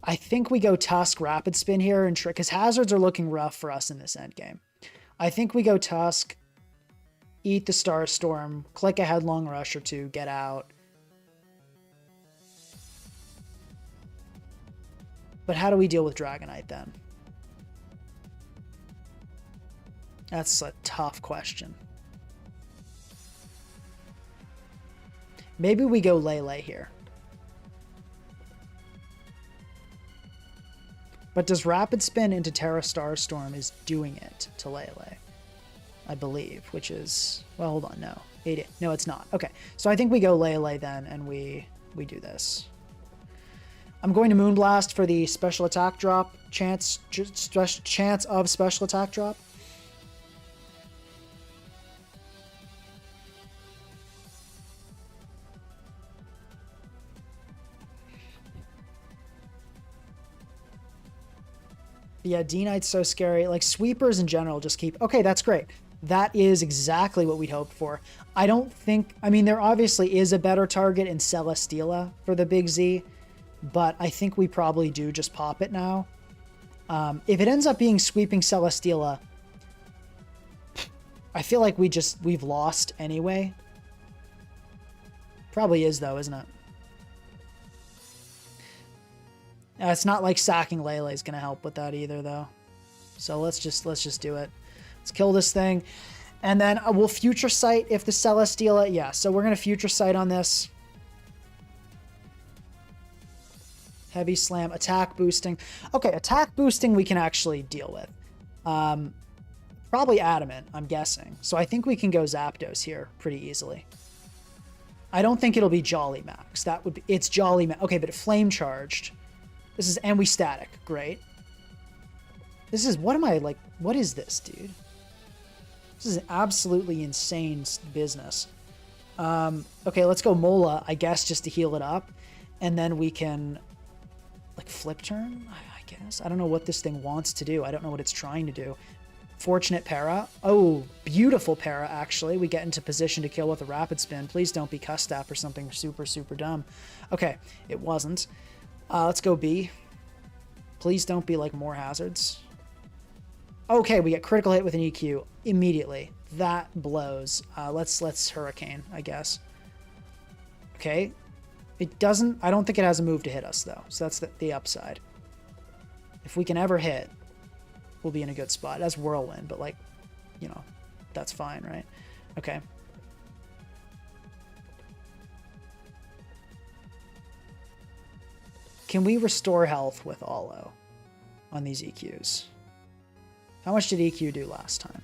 I think we go Tusk Rapid Spin here, and because hazards are looking rough for us in this endgame. I think we go Tusk, eat the Star Storm, click a Headlong Rush or two, get out. But how do we deal with Dragonite then? That's a tough question. Maybe we go Lele here. But does Rapid Spin into Terra Starstorm is doing it to Lele, I believe, which is, well, hold on, no. No, it's not. Okay, so I think we go Lele then, and we do this. I'm going to Moonblast for the special attack drop chance of special attack drop. Yeah, D-Knight's so scary. Like, sweepers in general just keep... Okay, that's great. That is exactly what we'd hoped for. I don't think... I mean, there obviously is a better target in Celesteela for the Big Z, but I think we probably do just pop it now. If it ends up being sweeping Celesteela, I feel like we've lost anyway. Probably is, though, isn't it? It's not like sacking Lele is going to help with that either, though. So let's just do it. Let's kill this thing. And then we'll Future Sight if the Celesteela... Yeah, so we're going to Future Sight on this. Heavy Slam. Attack boosting. Okay, attack boosting we can actually deal with. Probably Adamant, I'm guessing. So I think we can go Zapdos here pretty easily. I don't think it'll be Jolly Max. That would be... It's Jolly Max. Okay, but it Flame Charged... This is, and we static. Great. This is, what am I, like, what is this, dude? This is absolutely insane business. Okay, let's go Mola, I guess, just to heal it up. And then we can, like, flip turn, I guess. I don't know what this thing wants to do. I don't know what it's trying to do. Fortunate Para. Oh, beautiful Para, actually. We get into position to kill with a Rapid Spin. Please don't be Custap or something super, super dumb. Okay, it wasn't. Let's go B. Please don't be like more hazards. Okay, we get critical hit with an EQ immediately. That blows. Let's Hurricane, I guess. Okay. It doesn't... I don't think it has a move to hit us, though. So that's the upside. If we can ever hit, we'll be in a good spot. That's Whirlwind, but, like, you know, that's fine, right? Okay. Can we restore health with Olo on these EQs? How much did EQ do last time?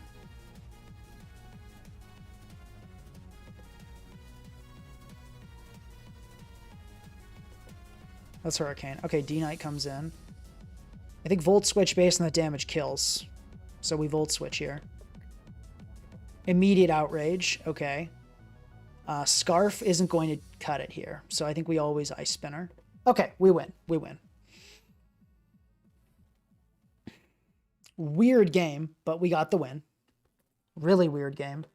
That's Hurricane. Okay, D-Knight comes in. I think Volt Switch based on the damage kills. So we Volt Switch here. Immediate Outrage. Okay. Scarf isn't going to cut it here. So I think we always Ice Spinner. Okay, we win. We win. Weird game, but we got the win. Really weird game.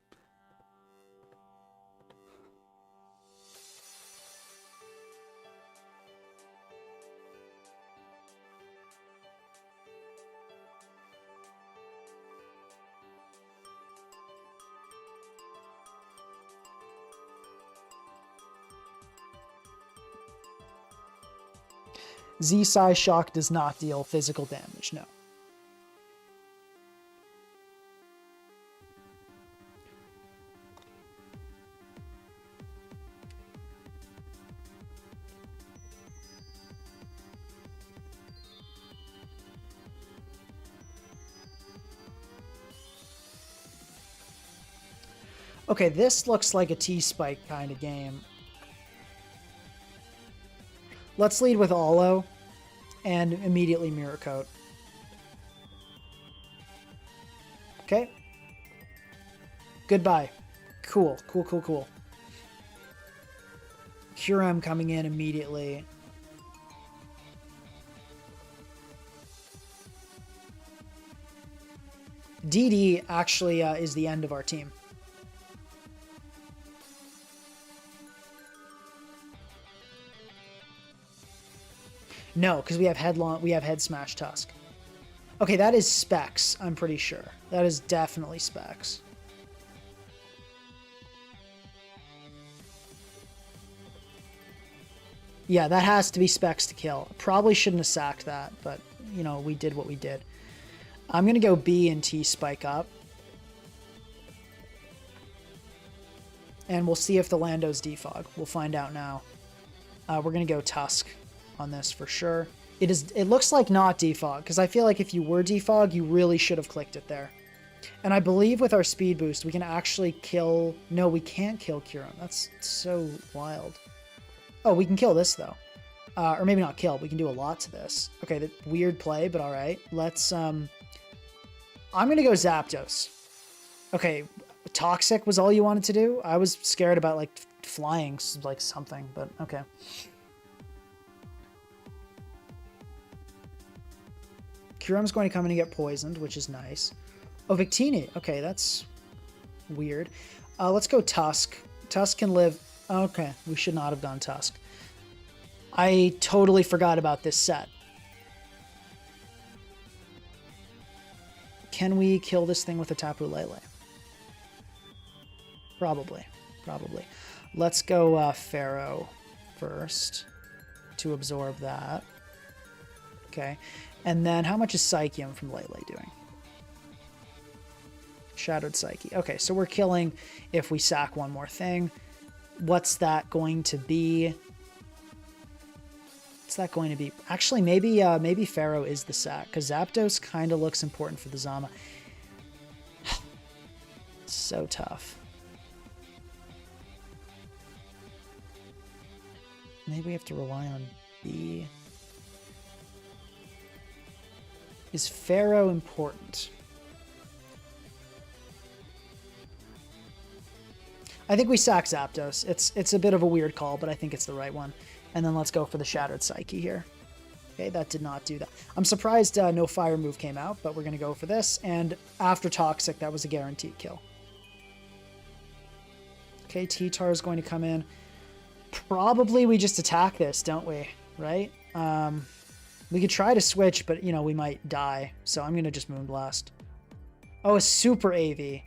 Z-Size Shock does not deal physical damage, no. Okay, this looks like a T-Spike kind of game. Let's lead with Olo and immediately Mirror Coat. Okay. Goodbye. Cool, cool, cool, cool. Curem coming in immediately. DD actually is the end of our team. No, because we have Head Smash Tusk. Okay, that is Specs, I'm pretty sure. That is definitely Specs. Yeah, that has to be Specs to kill. Probably shouldn't have sacked that, but, you know, we did what we did. I'm going to go B and T spike up. And we'll see if the Lando's defog. We'll find out now. We're going to go Tusk on this for sure. It looks like not defog, because I feel like if you were defog, you really should have clicked it there. And I believe with our speed boost, we can actually kill... No, we can't kill Curem. That's so wild. Oh, we can kill this, though. Or maybe not kill. We can do a lot to this. Okay, that weird play, but all right. Let's... I'm going to go Zapdos. Okay, Toxic was all you wanted to do? I was scared about, like, flying, like, something, but okay. Curem's going to come in and get poisoned, which is nice. Oh, Victini. Okay, that's weird. Let's go Tusk. Tusk can live... Okay, we should not have gone Tusk. I totally forgot about this set. Can we kill this thing with a Tapu Lele? Probably. Probably. Let's go Pharaoh first to absorb that. Okay. And then how much is Psychium from Lele doing? Shadowed Psyche. Okay, so we're killing if we sack one more thing. What's that going to be? What's that going to be? Actually, maybe Pharaoh is the sack, because Zapdos kind of looks important for the Zama. So tough. Maybe we have to rely on B. Is Pharaoh important? I think we sack Zapdos. It's a bit of a weird call, but I think it's the right one. And then let's go for the Shattered Psyche here. Okay, that did not do that. I'm surprised no fire move came out, but we're going to go for this. And after Toxic, that was a guaranteed kill. Okay, T-Tar is going to come in. Probably we just attack this, don't we? Right? We could try to switch, but, you know, we might die. So I'm going to just Moonblast. Oh, a Super AV.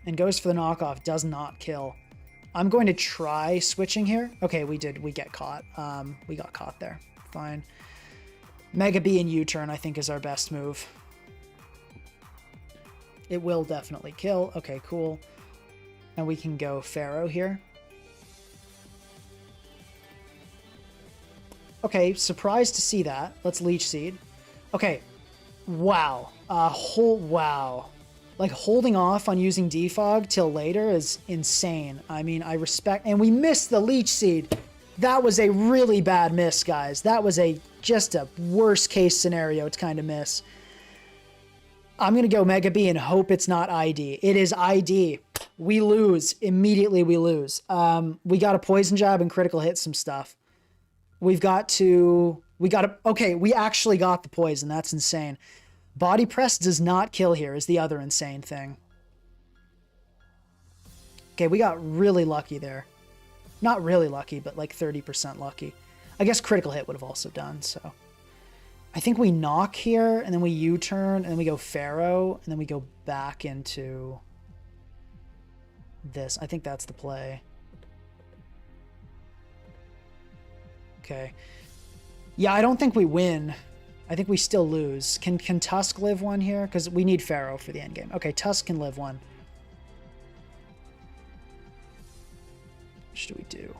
And goes for the knockoff. Does not kill. I'm going to try switching here. Okay, we did. We get caught. We got caught there. Fine. Mega B and U-turn, I think, is our best move. It will definitely kill. Okay, cool. And we can go Pharaoh here. Okay, surprised to see that. Let's Leech Seed. Okay. Wow. Wow. Like, holding off on using Defog till later is insane. I mean, I respect... And we missed the Leech Seed. That was a really bad miss, guys. That was just a worst case scenario to kind of miss. I'm going to go Mega B and hope it's not ID. It is ID. We lose. Immediately we lose. We got a poison jab and critical hit some stuff. Okay, we actually got the poison. That's insane. Body press does not kill here is the other insane thing. Okay, we got really lucky there. Not really lucky, but like 30% lucky. I guess critical hit would have also done, so. I think we knock here, and then we U-turn, and then we go Pharaoh, and then we go back into this. I think that's the play. Okay. Yeah, I don't think we win. I think we still lose. Can Tusk live one here? Because we need Pharaoh for the endgame. Okay, Tusk can live one. What should we do?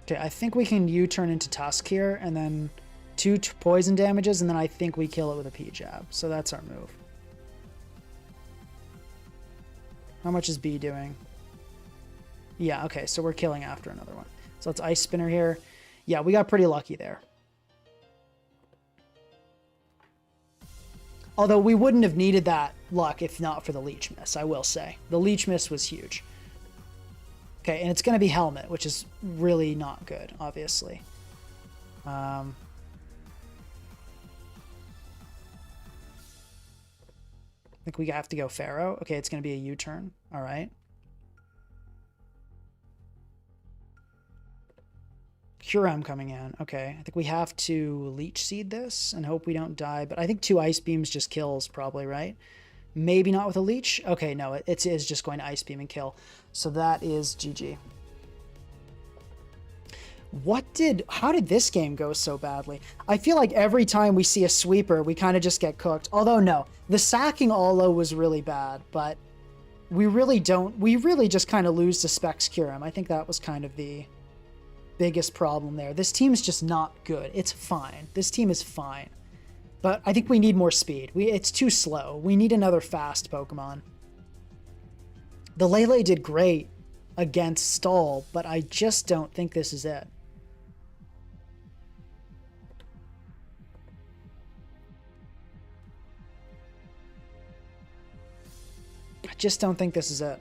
Okay, I think we can U-turn into Tusk here, and then 2 poison damages, and then I think we kill it with a P-jab. So that's our move. How much is B doing? Yeah, okay, so we're killing after another one. So let's Ice Spinner here. Yeah, we got pretty lucky there. Although we wouldn't have needed that luck if not for the Leech Miss, I will say. The Leech Miss was huge. Okay, and it's going to be Helmet, which is really not good, obviously. I think we have to go Pharaoh. Okay, it's going to be a U-turn. All right. Curem coming in. Okay, I think we have to Leech Seed this and hope we don't die. But I think 2 Ice Beams just kills probably, right? Maybe not with a Leech. Okay, no, it is just going to Ice Beam and kill. So that is GG. How did this game go so badly? I feel like every time we see a sweeper, we kind of just get cooked. Although no, the sacking Olo was really bad, but we really just kind of lose to Specs Curem. I think that was kind of the biggest problem there. This team's just not good. It's fine. This team is fine. But I think we need more speed. It's too slow. We need another fast Pokemon. The Lele did great against Stall, but I just don't think this is it. I just don't think this is it.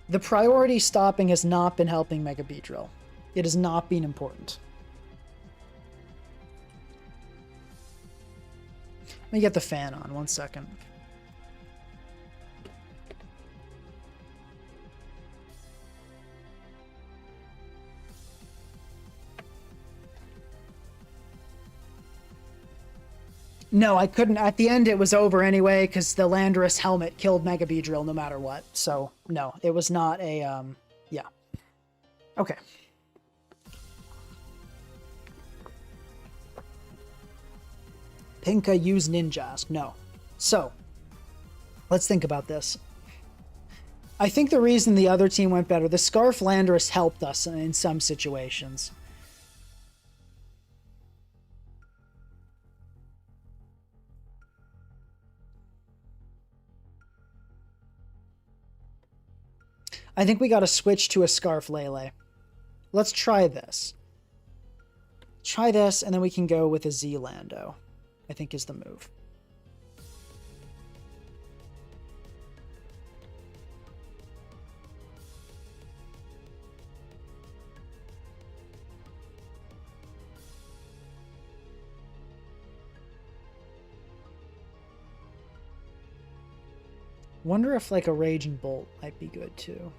The priority stopping has not been helping Mega Beedrill. It has not been important. Let me get the fan on 1 second. No, I couldn't. At the end, it was over anyway, because the Landorus helmet killed Mega Beedrill no matter what. So, no, it was not a, yeah. Okay. Pinka use Ninjask. No. So, let's think about this. I think the reason the other team went better, the Scarf Landorus helped us in some situations. I think we got to switch to a Scarf Lele. Let's try this. Try this, and then we can go with a Z-Lando, I think is the move. Wonder if like a Raging Bolt might be good too.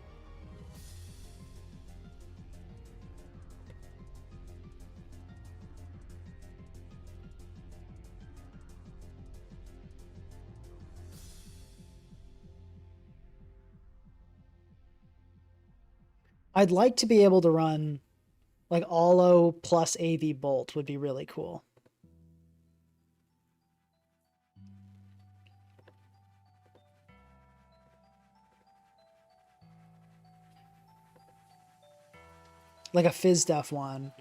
I'd like to be able to run like Olo plus AV Bolt would be really cool. Like a Fizz-Def one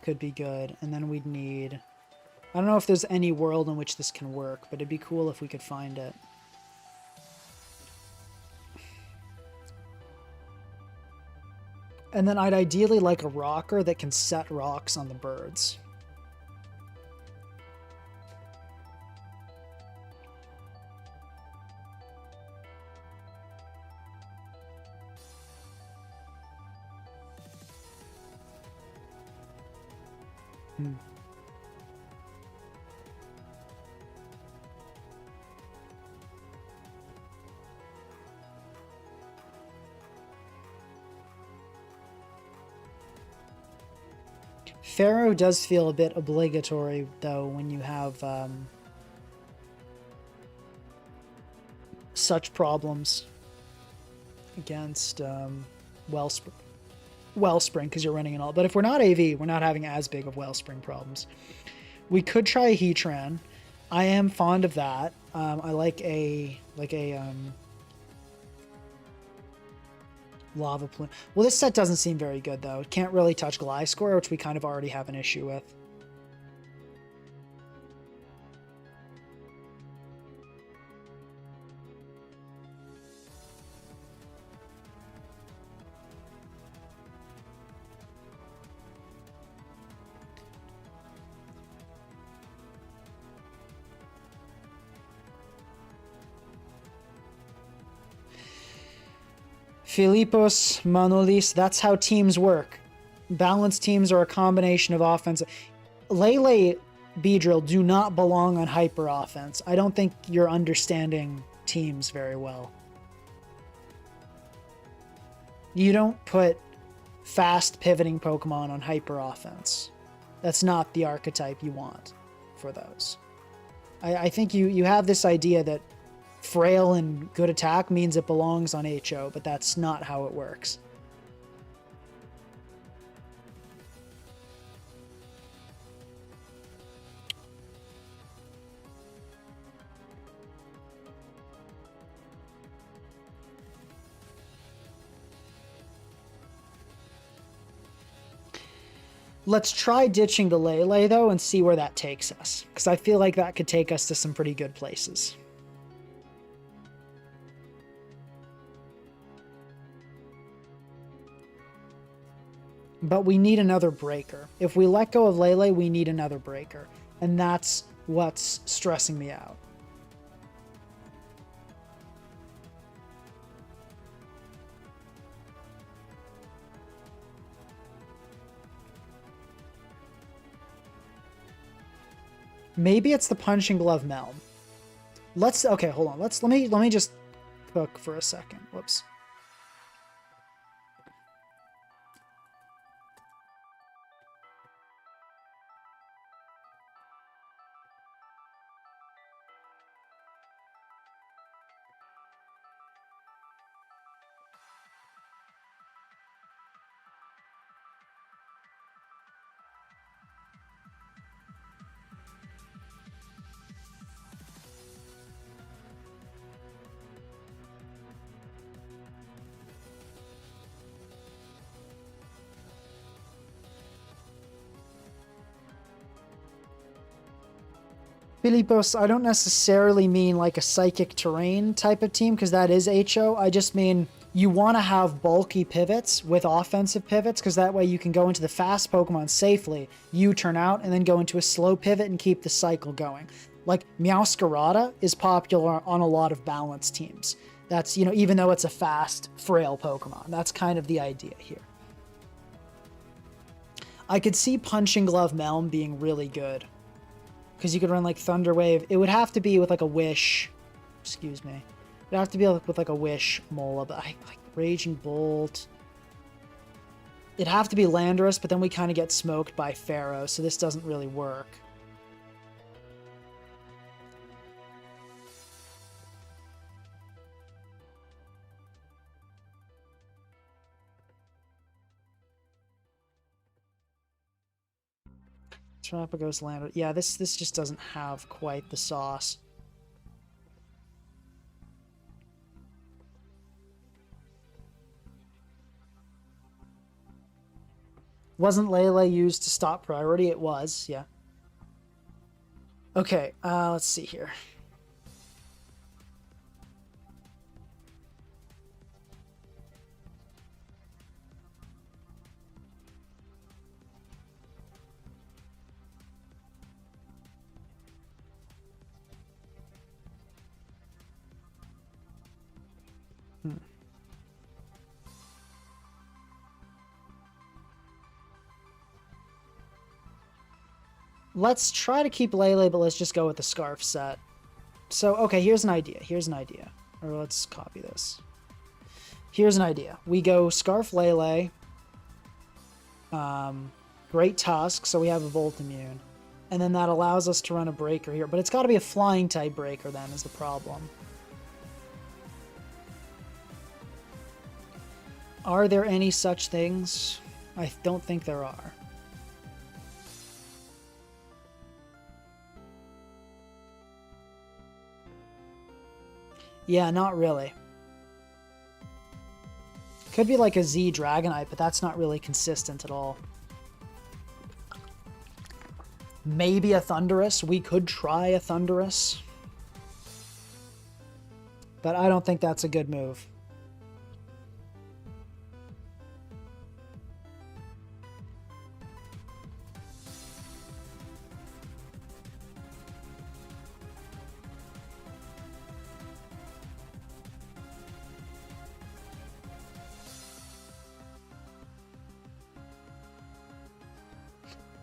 could be good. And then we'd need... I don't know if there's any world in which this can work, but it'd be cool if we could find it. And then I'd ideally like a rocker that can set rocks on the birds. Hmm. Pharaoh does feel a bit obligatory, though, when you have such problems against Wellspring, because you're running it all. But if we're not AV, we're not having as big of Wellspring problems. We could try a Heatran. I am fond of that. I like a Lava Plume. Well, this set doesn't seem very good, though. It can't really touch Gliscor, which we kind of already have an issue with. Philippos, Manolis, that's how teams work. Balanced teams are a combination of offense. Lele, Beedrill do not belong on hyper offense. I don't think you're understanding teams very well. You don't put fast pivoting Pokemon on hyper offense. That's not the archetype you want for those. I think you have this idea that frail and good attack means it belongs on HO, but that's not how it works. Let's try ditching the Lele, though, and see where that takes us, because I feel like that could take us to some pretty good places. But we need another breaker. If we let go of Lele, we need another breaker. And that's what's stressing me out. Maybe it's the Punching Glove Melm. Okay, hold on. Let me just cook for a second. Whoops. Philippos, I don't necessarily mean like a Psychic Terrain type of team, because that is HO. I just mean you want to have bulky pivots with offensive pivots, because that way you can go into the fast Pokemon safely, U-turn out, and then go into a slow pivot and keep the cycle going. Like Meowscarada is popular on a lot of balanced teams. That's, even though it's a fast, frail Pokemon, that's kind of the idea here. I could see Punching Glove Melm being really good, because you could run like Thunder Wave. It would have to be with like a Wish. Excuse me. It'd have to be with like a Wish Mola, but I like Raging Bolt. It'd have to be Landorus, but then we kind of get smoked by Pharaoh, so this doesn't really work. Terrapagos Landorus. Yeah, this just doesn't have quite the sauce. Wasn't Lele used to stop priority? It was, yeah. Okay, let's see here. Let's try to keep Lele, but let's just go with the Scarf set. So, okay, here's an idea. Or let's copy this. Here's an idea. We go Scarf Lele, Great Tusk, so we have a Volt Immune. And then that allows us to run a Breaker here. But it's got to be a Flying type Breaker then is the problem. Are there any such things? I don't think there are. Yeah, not really. Could be like a Z Dragonite, but that's not really consistent at all. Maybe a Thundurus. We could try a Thundurus. But I don't think that's a good move.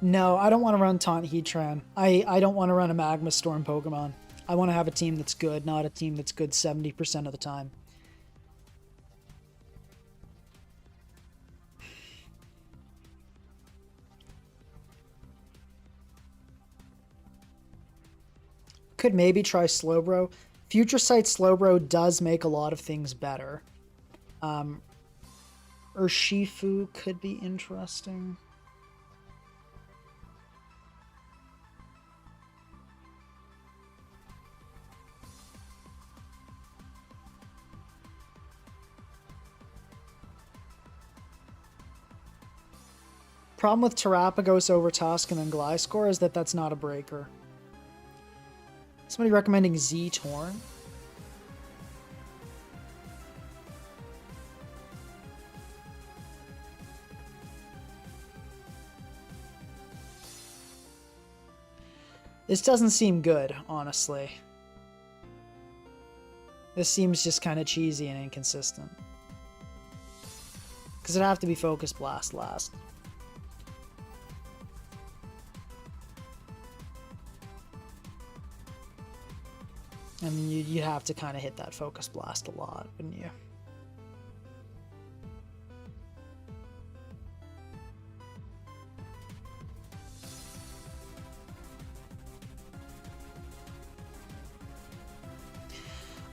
No, I don't want to run Taunt Heatran. I don't want to run a Magma Storm Pokemon. I want to have a team that's good, not a team that's good 70% of the time. Could maybe try Slowbro. Future Sight Slowbro does make a lot of things better. Urshifu could be interesting. Problem with Terapagos over Tusk and then Gliscor is that that's not a breaker. Somebody recommending Z-Torn? This doesn't seem good, honestly. This seems just kind of cheesy and inconsistent. Because it'd have to be Focus Blast last. I mean, you'd have to kind of hit that Focus Blast a lot, wouldn't you?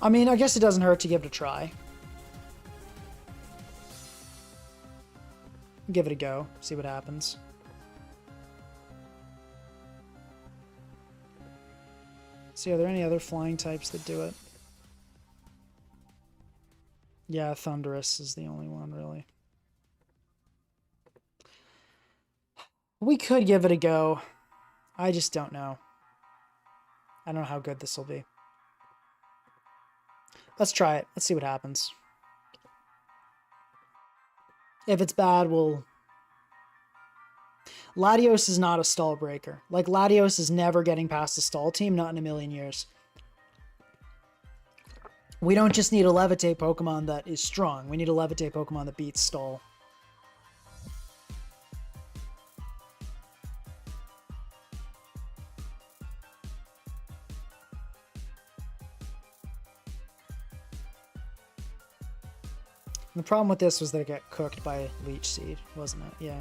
I mean, I guess it doesn't hurt to give it a try. Give it a go, see what happens. See, are there any other flying types that do it? Yeah, Thundurus is the only one, really. We could give it a go. I just don't know. I don't know how good this will be. Let's try it. Let's see what happens. If it's bad, we'll... Latios is not a stall breaker. Like, Latios is never getting past the stall team, not in a million years. We don't just need a Levitate Pokemon that is strong. We need a Levitate Pokemon that beats stall. The problem with this was that it got cooked by Leech Seed, wasn't it? Yeah.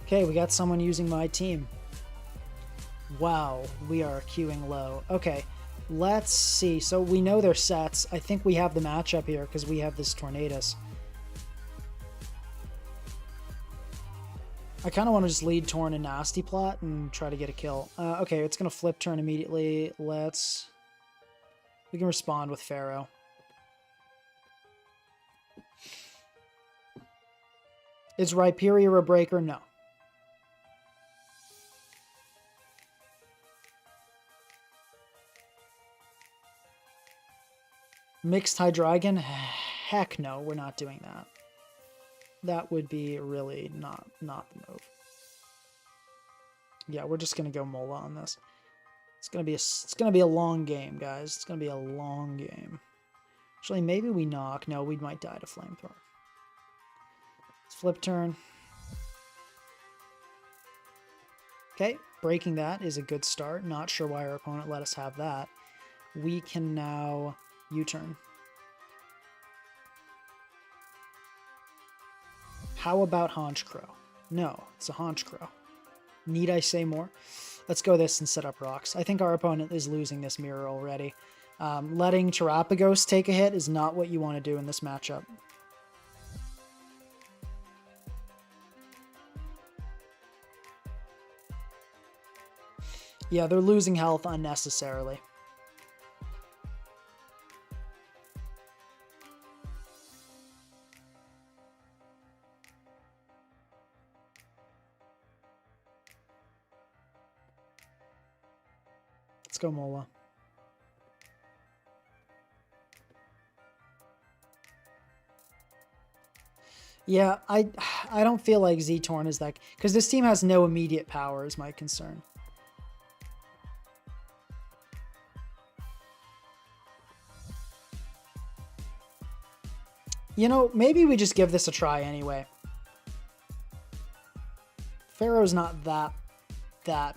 Okay, we got someone using my team. Wow, we are queuing low. Okay, let's see. So we know their sets. I think we have the matchup here because we have this Tornadus. I kind of want to just lead Torn and Nasty Plot and try to get a kill. Okay, it's going to flip turn immediately. We can respond with Pharaoh. Is Rhyperior a breaker? No. Mixed Hydreigon? Heck no, we're not doing that. That would be really not the move. Yeah, we're just gonna go Mola on this. It's gonna be a long game, guys. It's gonna be a long game. Actually, maybe we knock. No, we might die to Flamethrower. Let's flip turn. Okay, breaking that is a good start. Not sure why our opponent let us have that. We can now U-turn. How about Honchkrow? No, it's a Honchkrow. Need I say more? Let's go this and set up rocks. I think our opponent is losing this mirror already. Letting Terapagos take a hit is not what you want to do in this matchup. Yeah, they're losing health unnecessarily. Let's go Mola. Yeah, I don't feel like Z-Torn is that... Because this team has no immediate power is my concern. You know, maybe we just give this a try anyway. Pharaoh's not that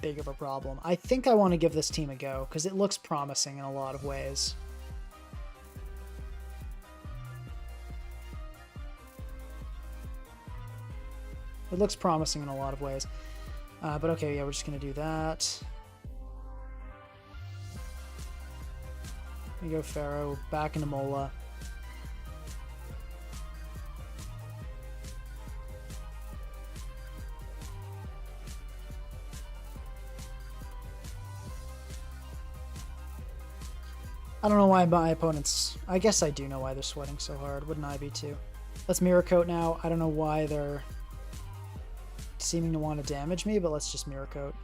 big of a problem. I think I want to give this team a go because it looks promising in a lot of ways. It looks promising in a lot of ways. But okay, yeah, we're just going to do that. We go Pharaoh, back into Mola. I don't know why my opponents... I guess I do know why they're sweating so hard. Wouldn't I be too? Let's Mirror Coat now. I don't know why they're seeming to want to damage me, but let's just Mirror Coat.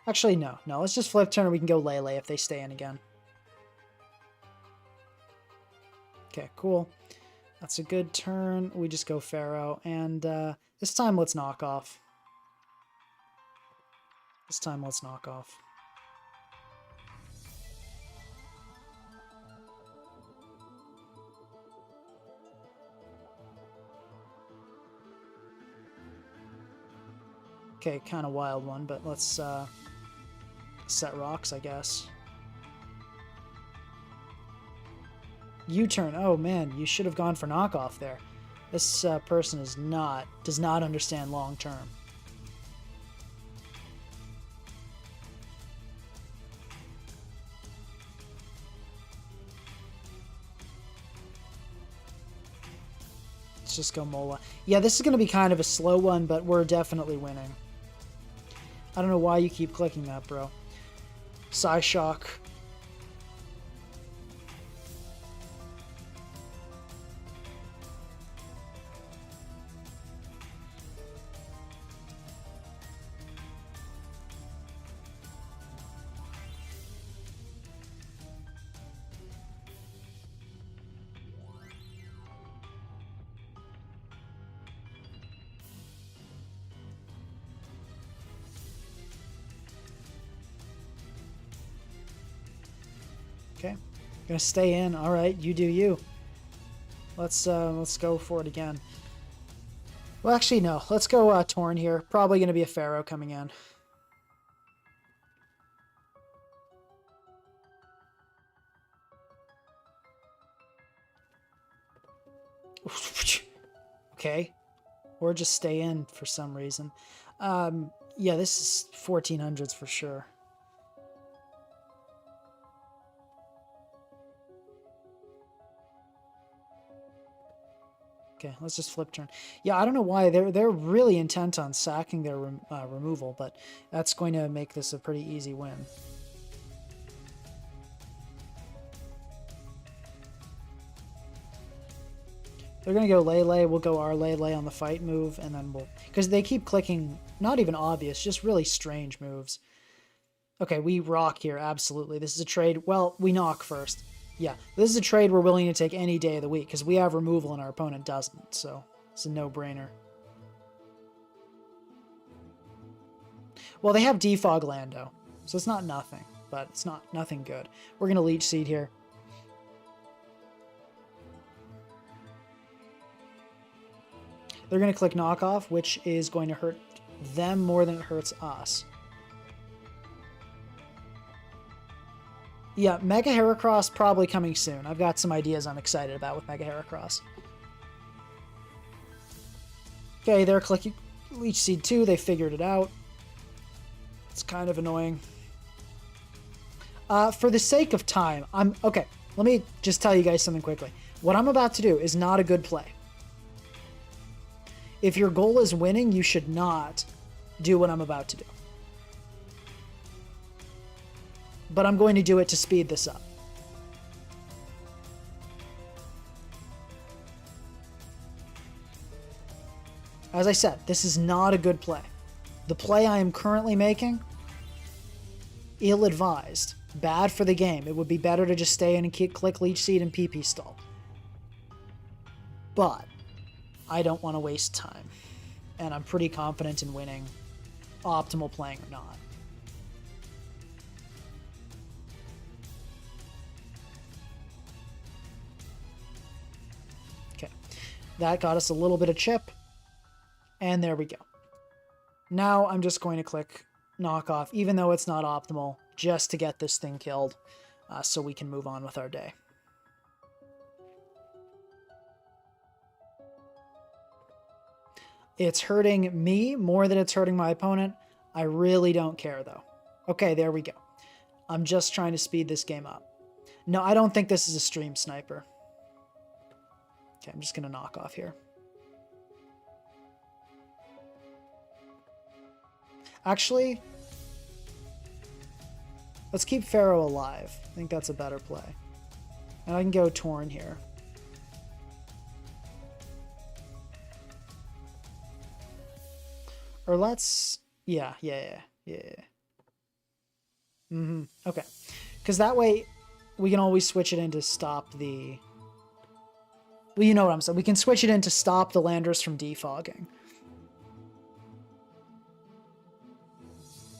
Actually, no. No, let's just flip turn and we can go Lele if they stay in again. Okay, cool. That's a good turn. We just go Pharaoh. And this time, let's knock off. This time, let's knock off. Okay, kind of wild one, but let's set rocks, I guess. U-turn. Oh man, you should have gone for knockoff there. This person does not understand long term. Let's just go Mola. Yeah, this is going to be kind of a slow one, but we're definitely winning. I don't know why you keep clicking that, bro. Psyshock. Okay, gonna stay in. All right, you do you. Let's go for it again. Well, actually, no. Let's go Torn here. Probably gonna be a Pharaoh coming in. Okay, or just stay in for some reason. Yeah, this is 1400s for sure. Okay, let's just flip turn. Yeah, I don't know why they're really intent on sacking their removal, but that's going to make this a pretty easy win. They're going to go Lele. We'll go our Lele on the fight move, and then we'll... Because they keep clicking, not even obvious, just really strange moves. Okay, we rock here, absolutely. This is a trade... Well, we knock first. Yeah, this is a trade we're willing to take any day of the week, because we have removal and our opponent doesn't, so it's a no-brainer. Well, they have Defog Lando, so it's not nothing, but it's not nothing good. We're going to Leech Seed here. They're going to click Knockoff, which is going to hurt them more than it hurts us. Yeah, Mega Heracross probably coming soon. I've got some ideas I'm excited about with Mega Heracross. Okay, they're clicking Leech Seed 2. They figured it out. It's kind of annoying. For the sake of time, okay, let me just tell you guys something quickly. What I'm about to do is not a good play. If your goal is winning, you should not do what I'm about to do. But I'm going to do it to speed this up. As I said, this is not a good play. The play I am currently making, ill-advised. Bad for the game. It would be better to just stay in and click Leech Seed and PP stall. But I don't want to waste time. And I'm pretty confident in winning, optimal playing or not. Okay. That got us a little bit of chip. And there we go. Now I'm just going to click Knockoff, even though it's not optimal, just to get this thing killed so we can move on with our day. It's hurting me more than it's hurting my opponent. I really don't care, though. Okay, there we go. I'm just trying to speed this game up. No, I don't think this is a stream sniper. Okay, I'm just going to knock off here. Actually, let's keep Pharaoh alive. I think that's a better play. And I can go Torn here. Or let's... Yeah. Okay. Because that way, we can always switch it in to stop the... Well, you know what I'm saying. We can switch it in to stop the landers from defogging.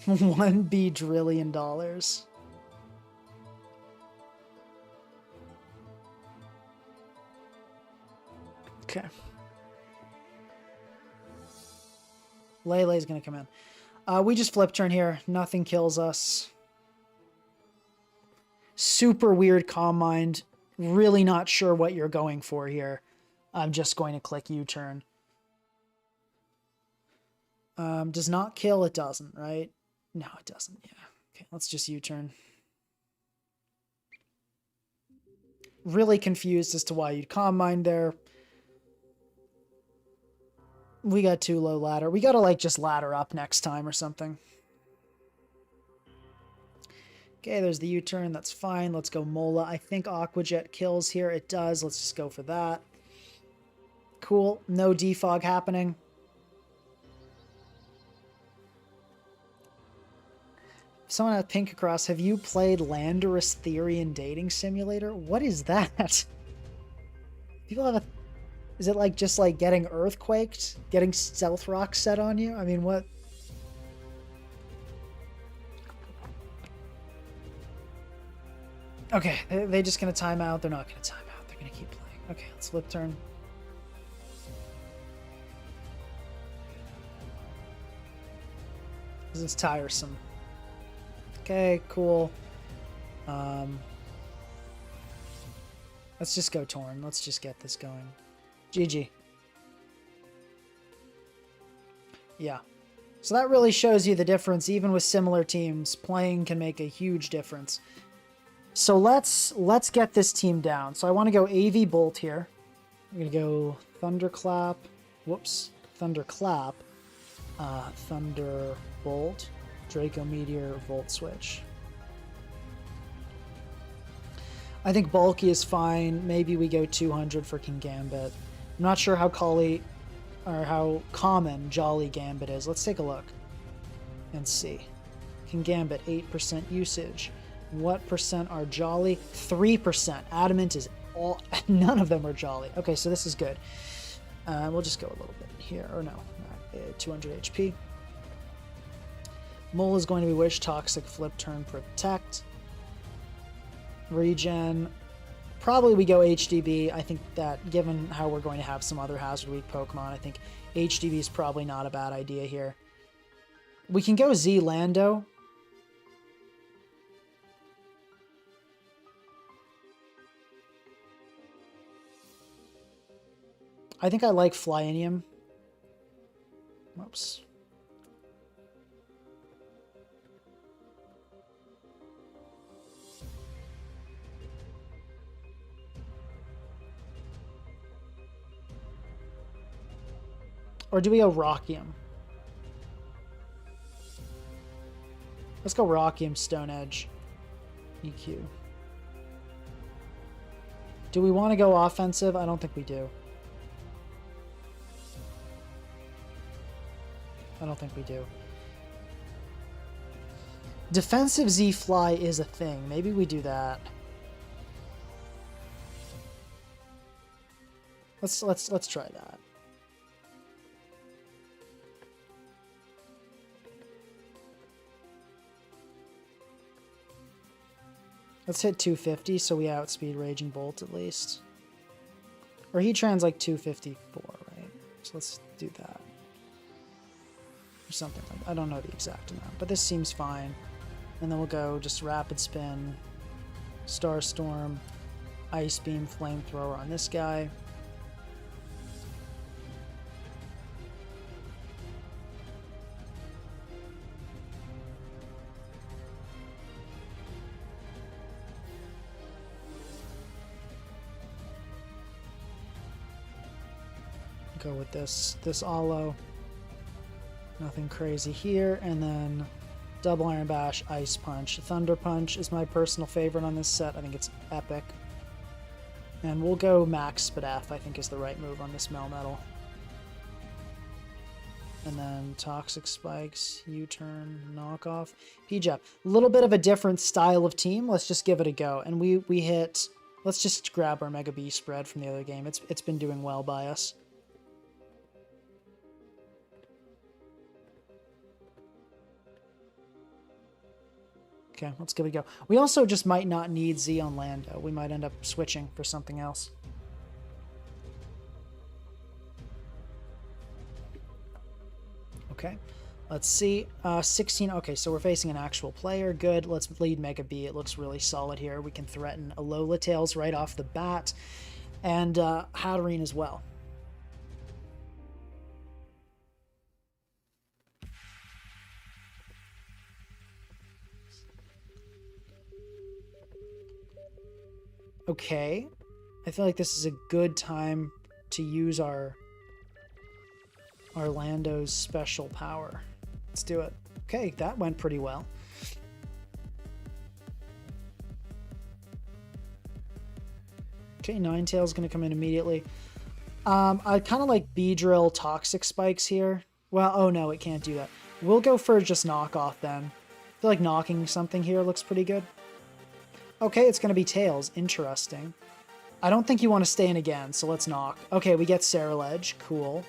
$1 Beedrillion. Okay. Lele's going to come in. We just flip turn here. Nothing kills us. Super weird Calm Mind. Really not sure what you're going for here. I'm just going to click U-turn. Does not kill. It doesn't, right? No, it doesn't. Yeah. Okay, let's just U-turn. Really confused as to why you'd Calm Mind there. We got too low ladder. We gotta, like, just ladder up next time or something. Okay, there's the U-turn. That's fine. Let's go Mola. I think Aqua Jet kills here. It does. Let's just go for that. Cool. No defog happening. Someone at Pink Across, have you played Landorus Therian Dating Simulator? What is that? People have a... Is it like just like getting earthquaked? Getting stealth rocks set on you? I mean, what? Okay, they're just going to time out. They're not going to time out. They're going to keep playing. Okay, let's flip turn. This is tiresome. Okay, cool. Let's just go Torn. Let's just get this going. GG. Yeah. So that really shows you the difference. Even with similar teams, playing can make a huge difference. So let's get this team down. So I want to go AV Bolt here. I'm going to go Thunderclap. Whoops. Thunderclap. Thunderbolt. Draco Meteor, Volt Switch. I think bulky is fine. Maybe we go 200 for King Gambit. I'm not sure how how common Jolly Gambit is. Let's take a look and see. Can Gambit 8% usage. What percent are Jolly? 3%. Adamant is all. None of them are Jolly. Okay, so this is good. We'll just go a little bit here. Or no, 200 HP. Mole is going to be Wish, Toxic, Flip, Turn, Protect. Regen. Probably we go HDB. I think that given how we're going to have some other Hazard Week Pokemon, I think HDB is probably not a bad idea here. We can go Z Lando. I think I like Flyinium. Whoops. Or do we go Rockium? Let's go Rockium, Stone Edge, EQ. Do we want to go offensive? I don't think we do. I don't think we do. Defensive Z Fly is a thing. Maybe we do that. Let's try that. Let's hit 250 so we outspeed Raging Bolt at least. Or Heatran's like 254, right? So let's do that. Or something like that. I don't know the exact amount, but this seems fine. And then we'll go just Rapid Spin, Star Storm, Ice Beam, Flamethrower on this guy. Go with this Aloe. Nothing crazy here, and then Double Iron Bash, Ice Punch. Thunder Punch is my personal favorite on this set. I think it's epic. And we'll go Max Spadaf, I think is the right move on this Melmetal. And then Toxic Spikes, U-Turn, Knockoff, P-Jab. A little bit of a different style of team. Let's just give it a go. And we hit... Let's just grab our Mega B spread from the other game. It's been doing well by us. Okay, let's give it a go. We also just might not need Z on Lando. We might end up switching for something else. Okay, let's see. 16. Okay, so we're facing an actual player. Good. Let's lead Mega B. It looks really solid here. We can threaten Alola Tails right off the bat. And Hatterene as well. Okay, I feel like this is a good time to use our Lando's special power. Let's do it. Okay, that went pretty well. Okay, Ninetale's going to come in immediately. I kind of like Beedrill Toxic Spikes here. Well, oh no, it can't do that. We'll go for just Knockoff then. I feel like knocking something here looks pretty good. Okay, it's going to be Tails. Interesting. I don't think you want to stay in again, so let's knock. Okay, we get Ceruledge. Cool.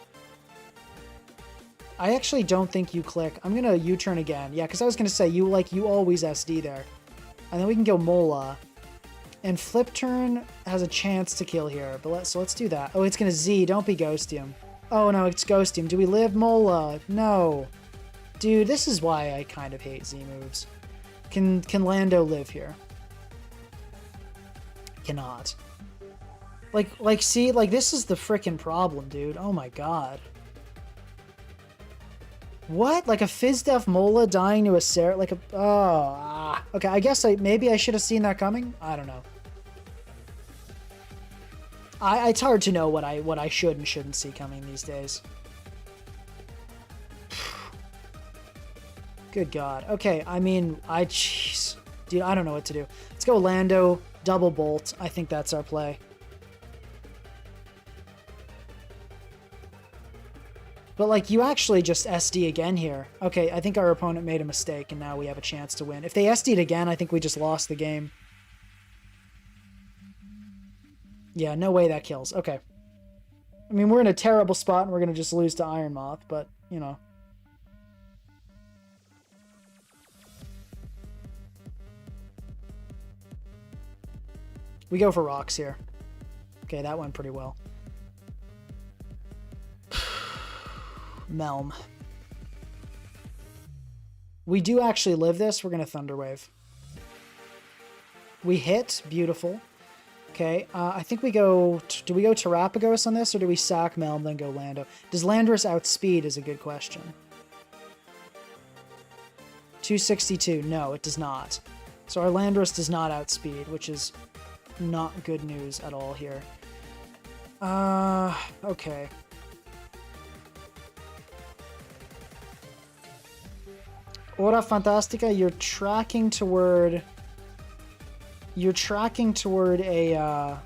I actually don't think you click. I'm going to U-turn again. Yeah, because I was going to say, you always SD there. And then we can go Mola. And Flip Turn has a chance to kill here. But let's do that. Oh, it's going to Z. Don't be Ghostium. Oh, no, it's Ghostium. Do we live Mola? No. Dude, this is why I kind of hate Z moves. Can Lando live here? Cannot. See, this is the frickin' problem, dude. Oh my god. What? Like a Fizdef Mola dying to a okay, I guess maybe I should have seen that coming? I don't know. It's hard to know what I should and shouldn't see coming these days. Good god. Okay, I mean, jeez. Dude, I don't know what to do. Let's go Lando, double bolt. I think that's our play. But, like, you actually just SD again here. Okay, I think our opponent made a mistake, and now we have a chance to win. If they SD'd again, I think we just lost the game. Yeah, no way that kills. Okay. I mean, we're in a terrible spot, and we're going to just lose to Iron Moth, but, you know. We go for rocks here. Okay, that went pretty well. Melm. We do actually live this. We're going to Thunderwave. We hit. Beautiful. Okay, I think we go... Do we go Terrapagos on this, or do we sack Melm, then go Lando? Does Landorus outspeed is a good question. 262. No, it does not. So our Landorus does not outspeed, which is not good news at all here. Okay. Ora Fantastica, you're tracking toward a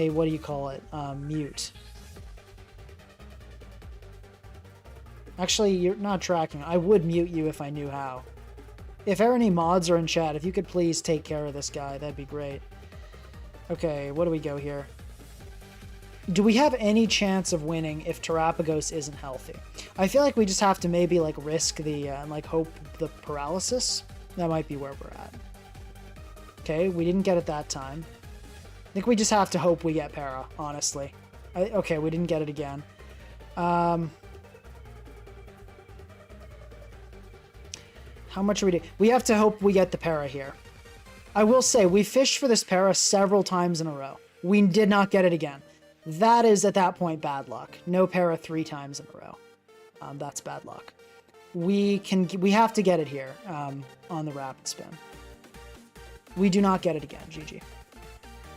what do you call it? Mute. Actually, you're not tracking. I would mute you if I knew how. If any mods are in chat, if you could please take care of this guy, that'd be great. Okay, what do we go here? Do we have any chance of winning if Terrapagos isn't healthy? I feel like we just have to maybe, like, risk the, like, hope the paralysis. That might be where we're at. Okay, we didn't get it that time. I think we just have to hope we get para, honestly. Okay, we didn't get it again. How much are we doing? We have to hope we get the para here. I will say, we fished for this para several times in a row. We did not get it again. That is, at that point, bad luck. No para 3 times in a row. That's bad luck. We have to get it here on the rapid spin. We do not get it again. GG.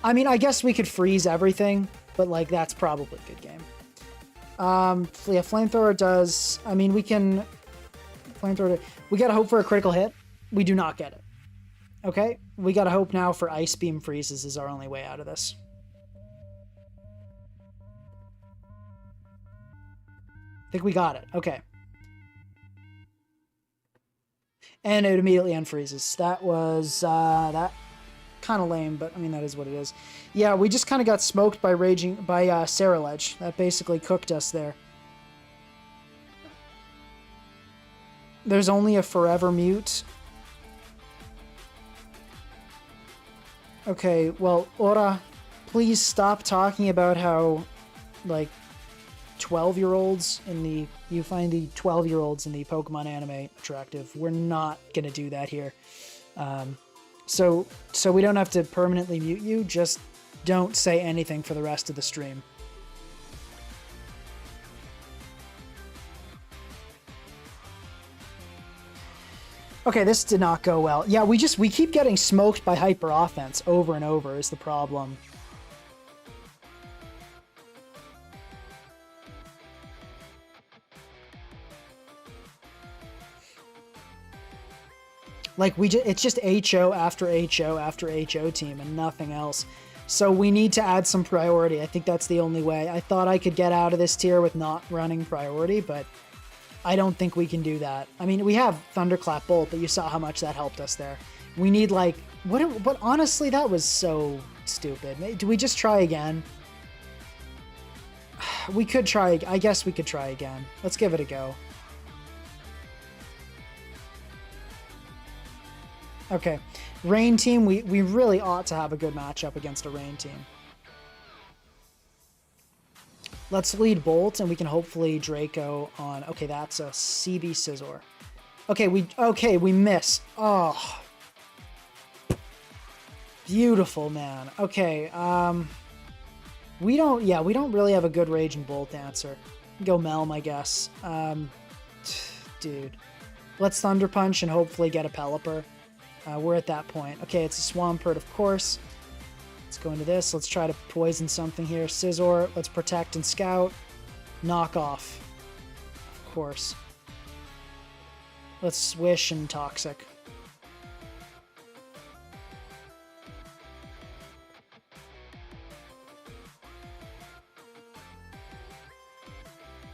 I mean, I guess we could freeze everything, but, like, that's probably a good game. Yeah, Flamethrower does... I mean, we can... Flamethrower... We gotta hope for a critical hit. We do not get it. Okay? We gotta hope now for Ice Beam freezes is our only way out of this. I think we got it. Okay. And it immediately unfreezes. That was, that kind of lame, but I mean, that is what it is. Yeah, we just kind of got smoked by Saraledge. That basically cooked us there. There's only a forever mute. Okay, well, Ora, please stop talking about how, like, 12-year-olds in the... You find the 12-year-olds in the Pokemon anime attractive. We're not gonna do that here. So we don't have to permanently mute you. Just don't say anything for the rest of the stream. Okay, this did not go well. Yeah, we keep getting smoked by hyper offense over and over is the problem. Like, it's just HO after HO after HO team and nothing else. So we need to add some priority. I think that's the only way. I thought I could get out of this tier with not running priority, but I don't think we can do that. I mean, we have Thunderclap Bolt, but you saw how much that helped us there. We need, like... But honestly, that was so stupid. Do we just try again? We could try... I guess we could try again. Let's give it a go. Okay, Rain team, we really ought to have a good matchup against a Rain team. Let's lead Bolt, and we can hopefully Draco on... Okay, that's a CB Scizor. Okay, we miss. Oh. Beautiful, man. Okay, we don't really have a good Rage and Bolt answer. Go Melm, I guess. Dude. Let's Thunder Punch and hopefully get a Pelipper. We're at that point. Okay, it's a Swampert, of course. Let's go into this. Let's try to poison something here. Scizor, let's Protect and Scout. Knock off. Of course. Let's Swish and Toxic.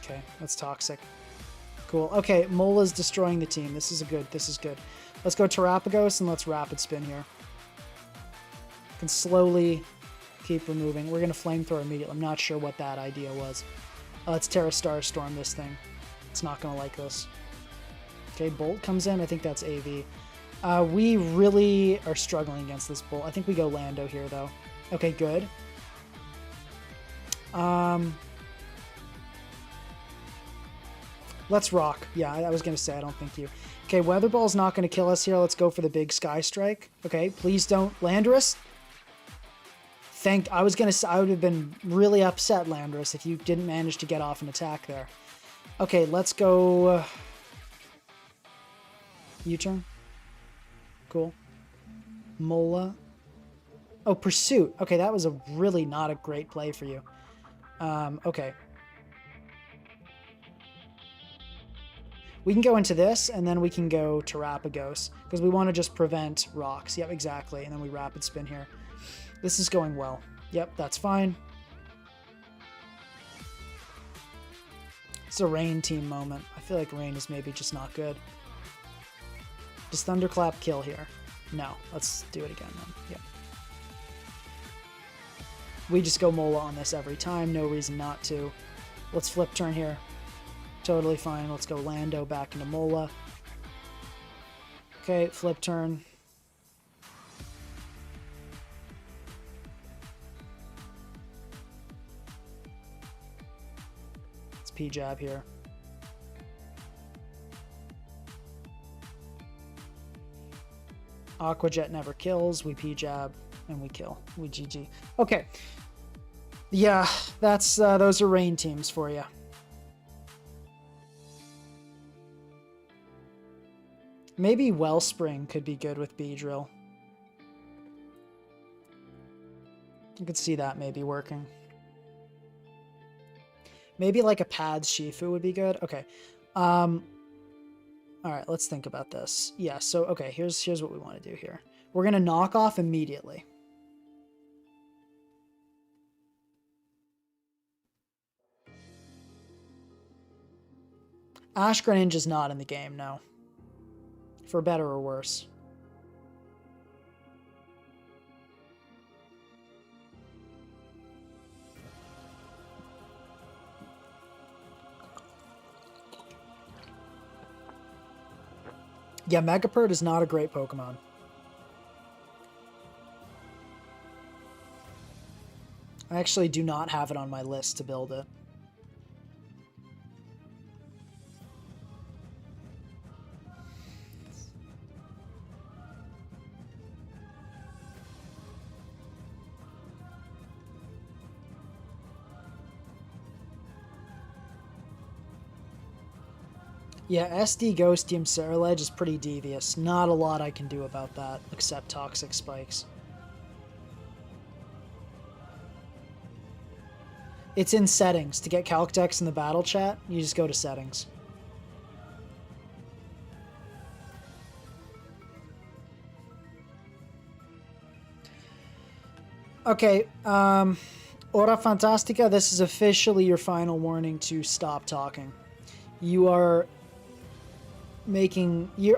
Okay, that's toxic. Cool. Okay, Mola's destroying the team. This is good. This is good. Let's go Terrapagos and let's Rapid Spin here. Can slowly keep removing. We're going to Flamethrower immediately. I'm not sure what that idea was. Let's Terra Star Storm this thing. It's not going to like this. Okay, Bolt comes in. I think that's AV. We really are struggling against this Bolt. I think we go Lando here, though. Okay, good. Let's rock. Yeah, I was going to say, I don't think you. Okay, Weather Ball's not going to kill us here. Let's go for the big Sky Strike. Okay, please don't. Landorus? I would have been really upset, Landorus, if you didn't manage to get off an attack there. Okay, let's go... U-turn. Cool. Mola. Oh, Pursuit. Okay, that was a really not a great play for you. Okay. We can go into this, and then we can go Terrapagos, because we want to just prevent rocks. Yep, exactly. And then we Rapid Spin here. This is going well. Yep, that's fine. It's a Rain team moment. I feel like Rain is maybe just not good. Does Thunderclap kill here? No. Let's do it again then. Yep. We just go Mola on this every time. No reason not to. Let's flip turn here. Totally fine. Let's go Lando back into Mola. Okay, flip turn. Let's P-jab here. Aqua Jet never kills. We P-jab and we kill. We GG. Okay. Yeah, that's those are Rain teams for you. Maybe Wellspring could be good with Beedrill. You could see that maybe working. Maybe like a Pads Shifu would be good. Okay. All right, let's think about this. Yeah, so, okay, here's what we want to do here. We're going to knock off immediately. Ash Greninja's not in the game, no. For better or worse. Yeah, Megapert is not a great Pokemon. I actually do not have it on my list to build it. Yeah, SD Ghost Team Ceruledge is pretty devious. Not a lot I can do about that, except Toxic Spikes. It's in Settings. To get Calc Dex in the battle chat, you just go to Settings. Okay, Ora Fantastica, this is officially your final warning to stop talking. You are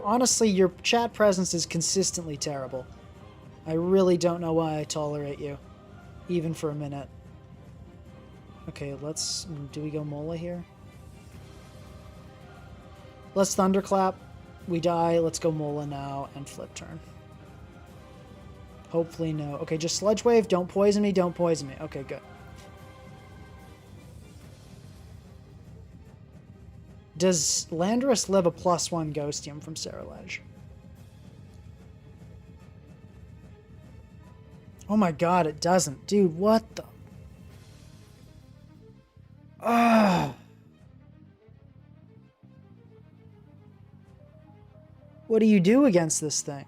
honestly, your chat presence is consistently terrible. I really don't know why I tolerate you, even for a minute. Okay, do we go Mola here? Let's Thunderclap. We die. Let's go Mola now and flip turn. Hopefully no. Okay, just Sludge Wave. Don't poison me. Don't poison me. Okay, good. Does Landorus live a +1 Ghostium from Ceruledge? Oh my god, it doesn't. Dude, what the... Ah. What do you do against this thing?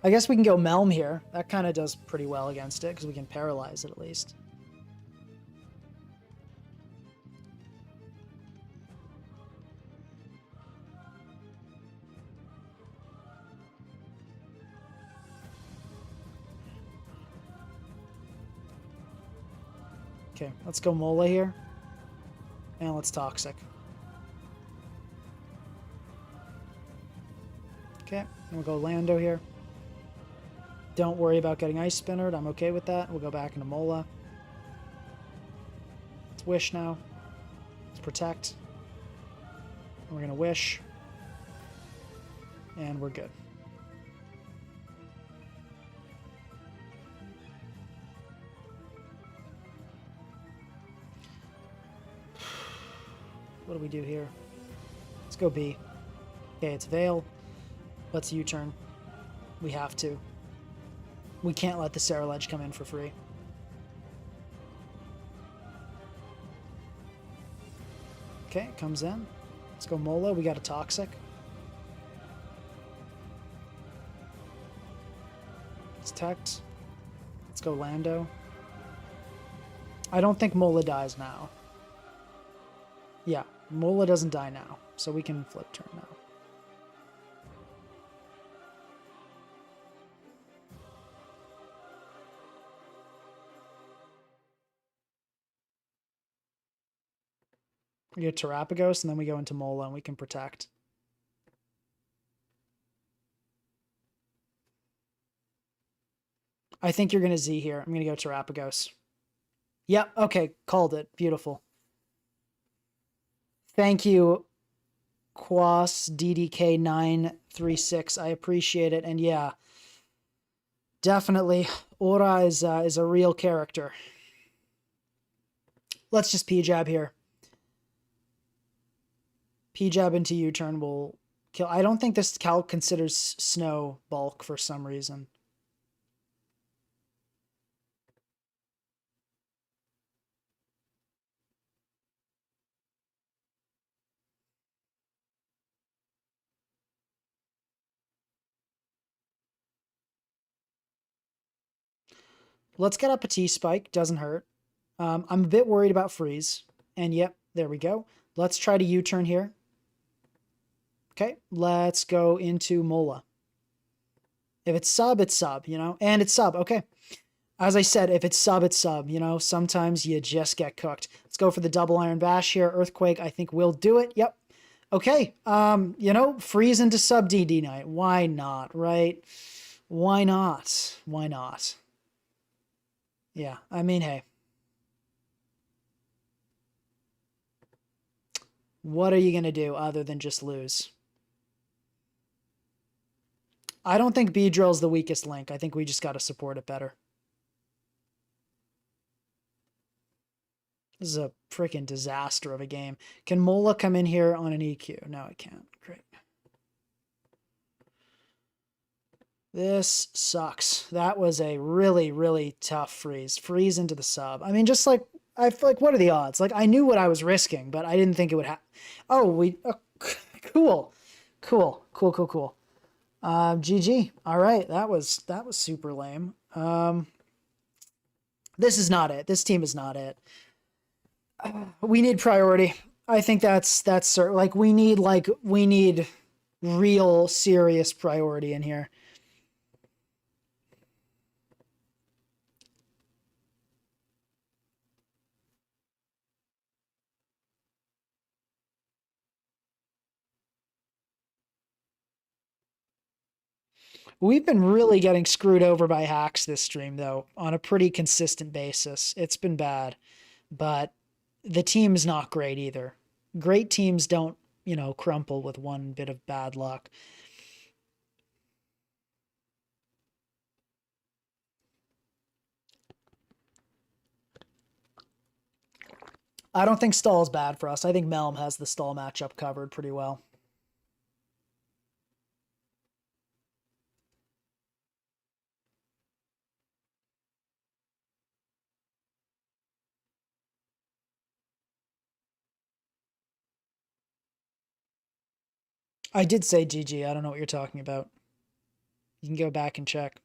I guess we can go Melm here. That kind of does pretty well against it, because we can paralyze it at least. Okay, let's go Mola here. And let's Toxic. Okay, and we'll go Lando here. Don't worry about getting Ice Spinnered. I'm okay with that. We'll go back into Mola. Let's Wish now. Let's Protect. And we're going to Wish. And we're good. What do we do here? Let's go B. Okay, it's Veil. Let's U-turn. We have to. We can't let the Sarah Ledge come in for free. Okay, it comes in. Let's go Mola. We got a Toxic. Let's Tect. Let's go Lando. I don't think Mola dies now. Yeah, Mola doesn't die now, so we can flip turn now. We get Terapagos, and then we go into Mola, and we can Protect. I think you're going to Z here. I'm going to go Terapagos. Yep, okay, called it. Beautiful. Thank you, Quas DDK936. I appreciate it. And yeah, definitely, Aura is a real character. Let's just P-Jab here. P-Jab into U-turn will kill. I don't think this calc considers Snow bulk for some reason. Let's get up a T-Spike. Doesn't hurt. I'm a bit worried about Freeze. And yep, there we go. Let's try to U-turn here. Okay, let's go into Mola. If it's sub, it's sub, you know? And it's sub, okay. As I said, if it's sub, it's sub, you know? Sometimes you just get cooked. Let's go for the double Iron Bash here. Earthquake, I think we'll do it. Yep. Okay, you know, freeze into sub DD Knight. Why not, right? Why not? Why not? Yeah, I mean, hey. What are you going to do other than just lose? I don't think Beedrill's the weakest link. I think we just got to support it better. This is a freaking disaster of a game. Can Mola come in here on an EQ? No, it can't. Great. This sucks. That was a really, really tough freeze. Freeze into the sub. I mean, just like, I feel like, what are the odds? Like, I knew what I was risking, but I didn't think it would happen. Oh, cool. Cool. Cool, cool, cool. GG. All right. That was super lame. This is not it. This team is not it. We need priority. I think that's certain. Like, we need real serious priority in here. We've been really getting screwed over by hacks this stream, though, on a pretty consistent basis. It's been bad, but the team's not great either. Great teams don't, you know, crumple with one bit of bad luck. I don't think stall's bad for us. I think Melm has the stall matchup covered pretty well. I did say GG. I don't know what you're talking about. You can go back and check.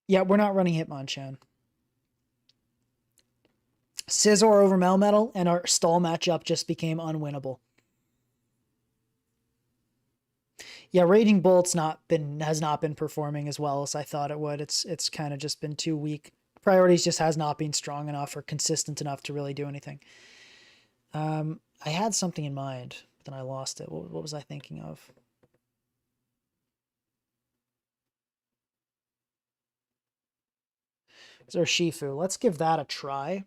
Yeah, we're not running Hitmonchan. Scizor over Melmetal, and our stall matchup just became unwinnable. Yeah, Raging Bolt's has not been performing as well as I thought it would. It's kind of just been too weak. Priorities just has not been strong enough or consistent enough to really do anything. I had something in mind, but then I lost it. What was I thinking of? Or Shifu. Let's give that a try.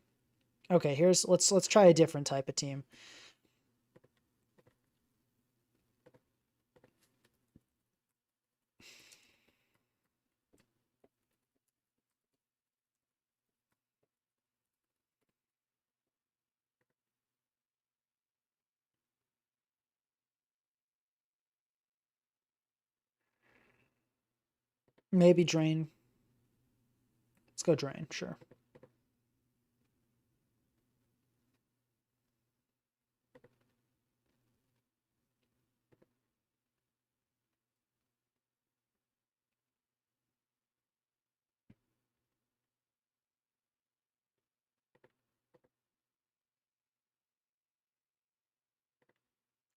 Okay, let's try a different type of team. Maybe Drain. Let's go Drain, sure.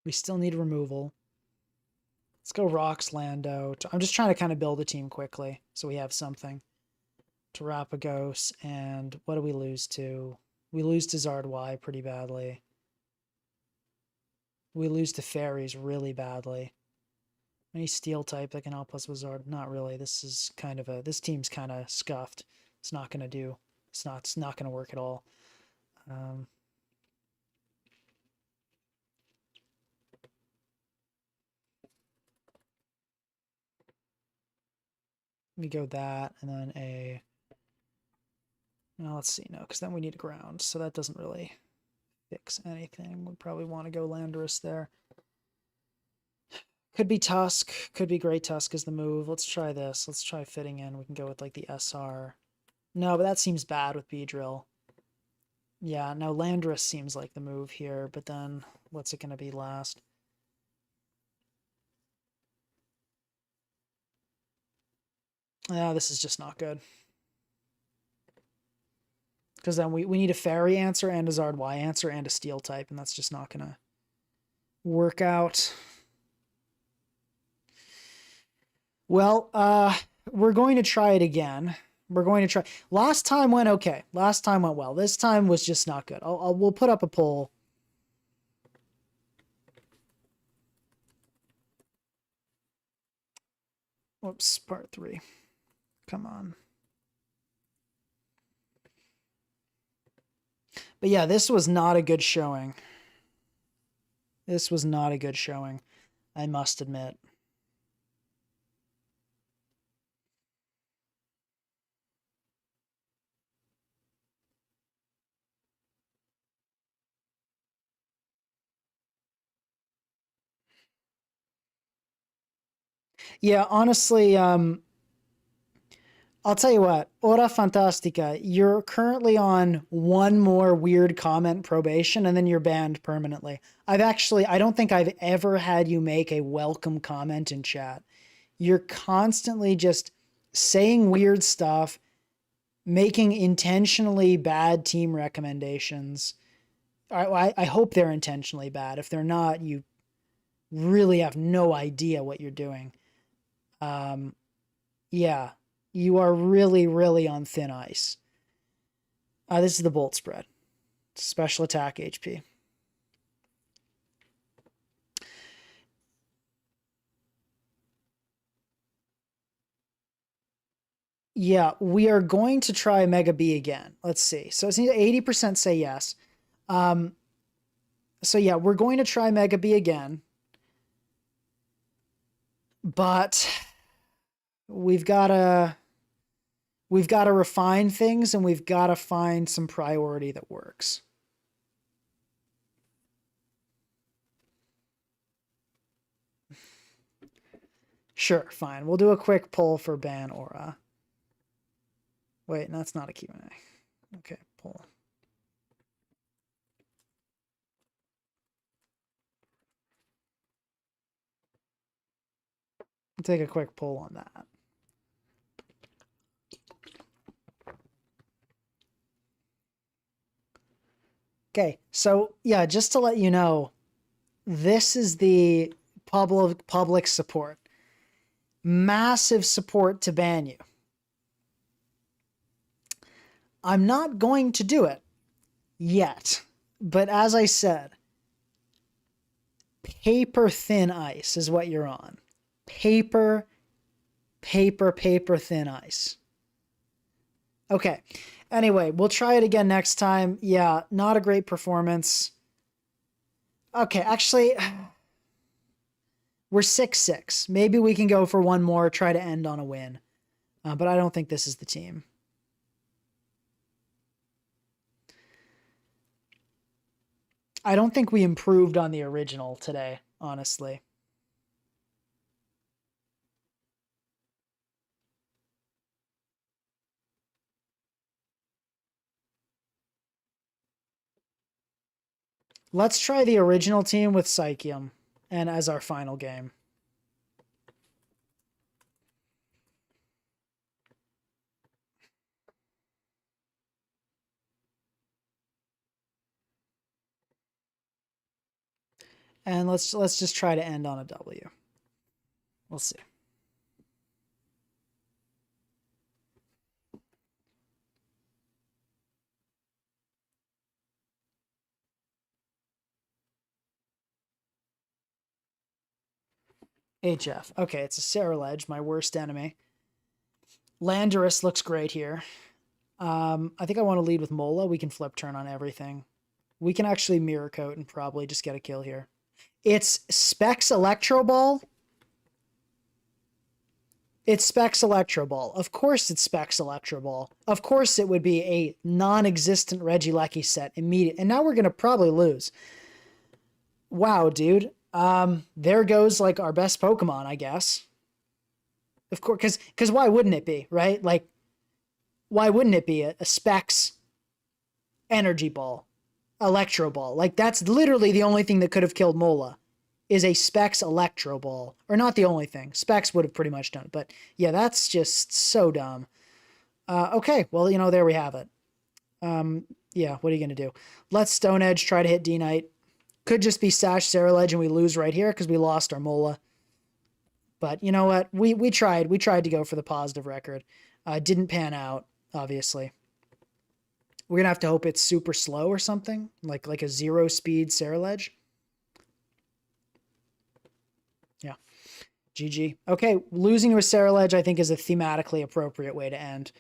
We still need removal. Let's go Rocks, Lando. I'm just trying to kind of build a team quickly so we have something. Terapagos, and what do we lose to? We lose to Zard Y pretty badly. We lose to Fairies really badly. Any Steel type that can help us with Zard? Not really. This team's kind of scuffed. It's not going to do. It's not going to work at all. We go that, and then a... Well, let's see. No, because then we need a ground, so that doesn't really fix anything. We'd probably want to go Landorus there. Could be Tusk. Could be Great Tusk as the move. Let's try this. Let's try fitting in. We can go with like the SR. No, but that seems bad with Beedrill. Yeah, no, Landorus seems like the move here, but then what's it going to be last? Yeah, this is just not good. Because then we need a Fairy answer and a Zard Y answer and a Steel type, and that's just not going to work out. Well, we're going to try it again. We're going to try. Last time went okay. Last time went well. This time was just not good. We'll put up a poll. Whoops, part 3. Come on. But yeah, this was not a good showing. This was not a good showing, I must admit. Yeah, honestly, I'll tell you what, Ora Fantastica, you're currently on one more weird comment probation and then you're banned permanently. I don't think I've ever had you make a welcome comment in chat. You're constantly just saying weird stuff, making intentionally bad team recommendations. I hope they're intentionally bad. If they're not, you really have no idea what you're doing. Yeah, you are really, really on thin ice. This is the Bolt spread. Special attack HP. Yeah, we are going to try Mega B again. Let's see. So it's 80% say yes. So yeah, we're going to try Mega B again. But we've got to refine things and we've got to find some priority that works. Sure, fine. We'll do a quick poll for ban Aura. Wait, that's not a Q&A. Okay, poll. We'll take a quick poll on that. Okay, so yeah, just to let you know, this is the public support. Massive support to ban you. I'm not going to do it yet. But as I said, paper thin ice is what you're on. Paper thin ice. Okay. Anyway, we'll try it again next time. Yeah, not a great performance. Okay, actually, we're 6-6. Maybe we can go for one more, try to end on a win. But I don't think this is the team. I don't think we improved on the original today, honestly. Let's try the original team with Psychium and as our final game. And let's just try to end on a W. We'll see. HF. Okay, it's a Saraledge, my worst enemy. Landorus looks great here. I think I want to lead with Mola. We can flip turn on everything. We can actually Mirror Coat and probably just get a kill here. It's Specs Electro Ball. It's Specs Electro Ball. Of course it's Specs Electro Ball. Of course it would be a non-existent Regieleki set immediate. And now we're going to probably lose. Wow, dude. There goes like our best Pokemon, I guess. Of course, because why wouldn't it be, right? Like, why wouldn't it be a Specs Energy Ball, Electro Ball? Like, that's literally the only thing that could have killed Mola, is a Specs Electro Ball. Or not the only thing. Specs would have pretty much done it. But yeah, that's just so dumb. Okay, well, you know, there we have it. Yeah, what are you going to do? Let's Stone Edge, try to hit D-Knight. Could just be Sash Saraledge and we lose right here because we lost our Mola. But you know what? We tried. We tried to go for the positive record. Didn't pan out, obviously. We're going to have to hope it's super slow or something. Like a 0-speed Saraledge. Yeah. GG. Okay, losing to a Saraledge I think is a thematically appropriate way to end.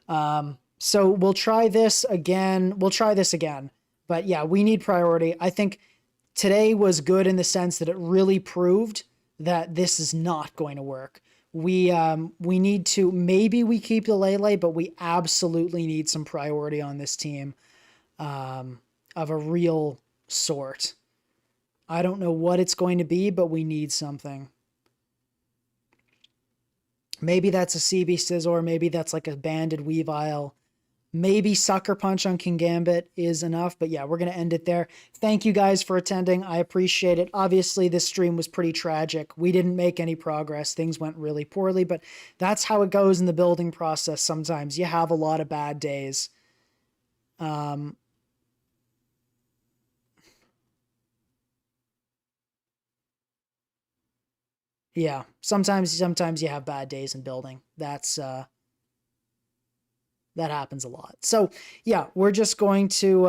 So we'll try this again. But yeah, we need priority. I think today was good in the sense that it really proved that this is not going to work. We need to, maybe we keep the Lele, but we absolutely need some priority on this team of a real sort. I don't know what it's going to be, but we need something. Maybe that's a CB Scizor, maybe that's like a banded Weavile. Maybe Sucker Punch on Kingambit is enough, but yeah, we're going to end it there. Thank you guys for attending. I appreciate it. Obviously, this stream was pretty tragic. We didn't make any progress. Things went really poorly, but that's how it goes in the building process sometimes. You have a lot of bad days. Yeah, sometimes you have bad days in building. That happens a lot. So yeah, we're just going to,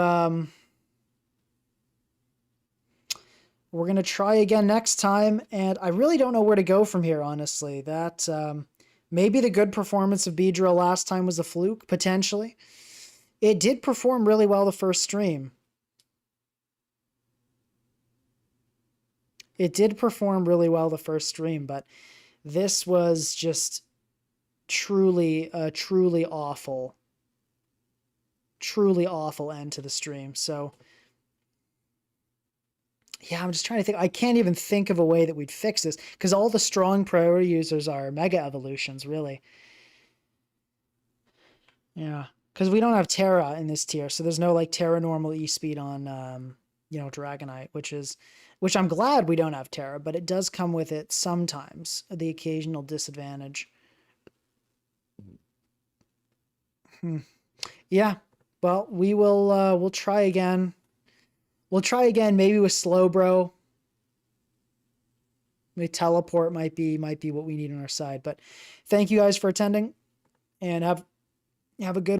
we're going to try again next time. And I really don't know where to go from here, honestly. That, maybe the good performance of Beedrill last time was a fluke, potentially. It did perform really well the first stream. It did perform really well the first stream, but this was just truly awful end to the stream. So yeah, I'm just trying to think. I can't even think of a way that we'd fix this because all the strong priority users are Mega Evolutions, really. Yeah, because we don't have Terra in this tier, so there's no like Terra normal E-speed on you know, Dragonite, which I'm glad we don't have Terra, but it does come with it sometimes, the occasional disadvantage. Yeah, well, we'll try again. We'll try again, maybe with Slowbro. Maybe teleport might be what we need on our side. But thank you guys for attending, and have a good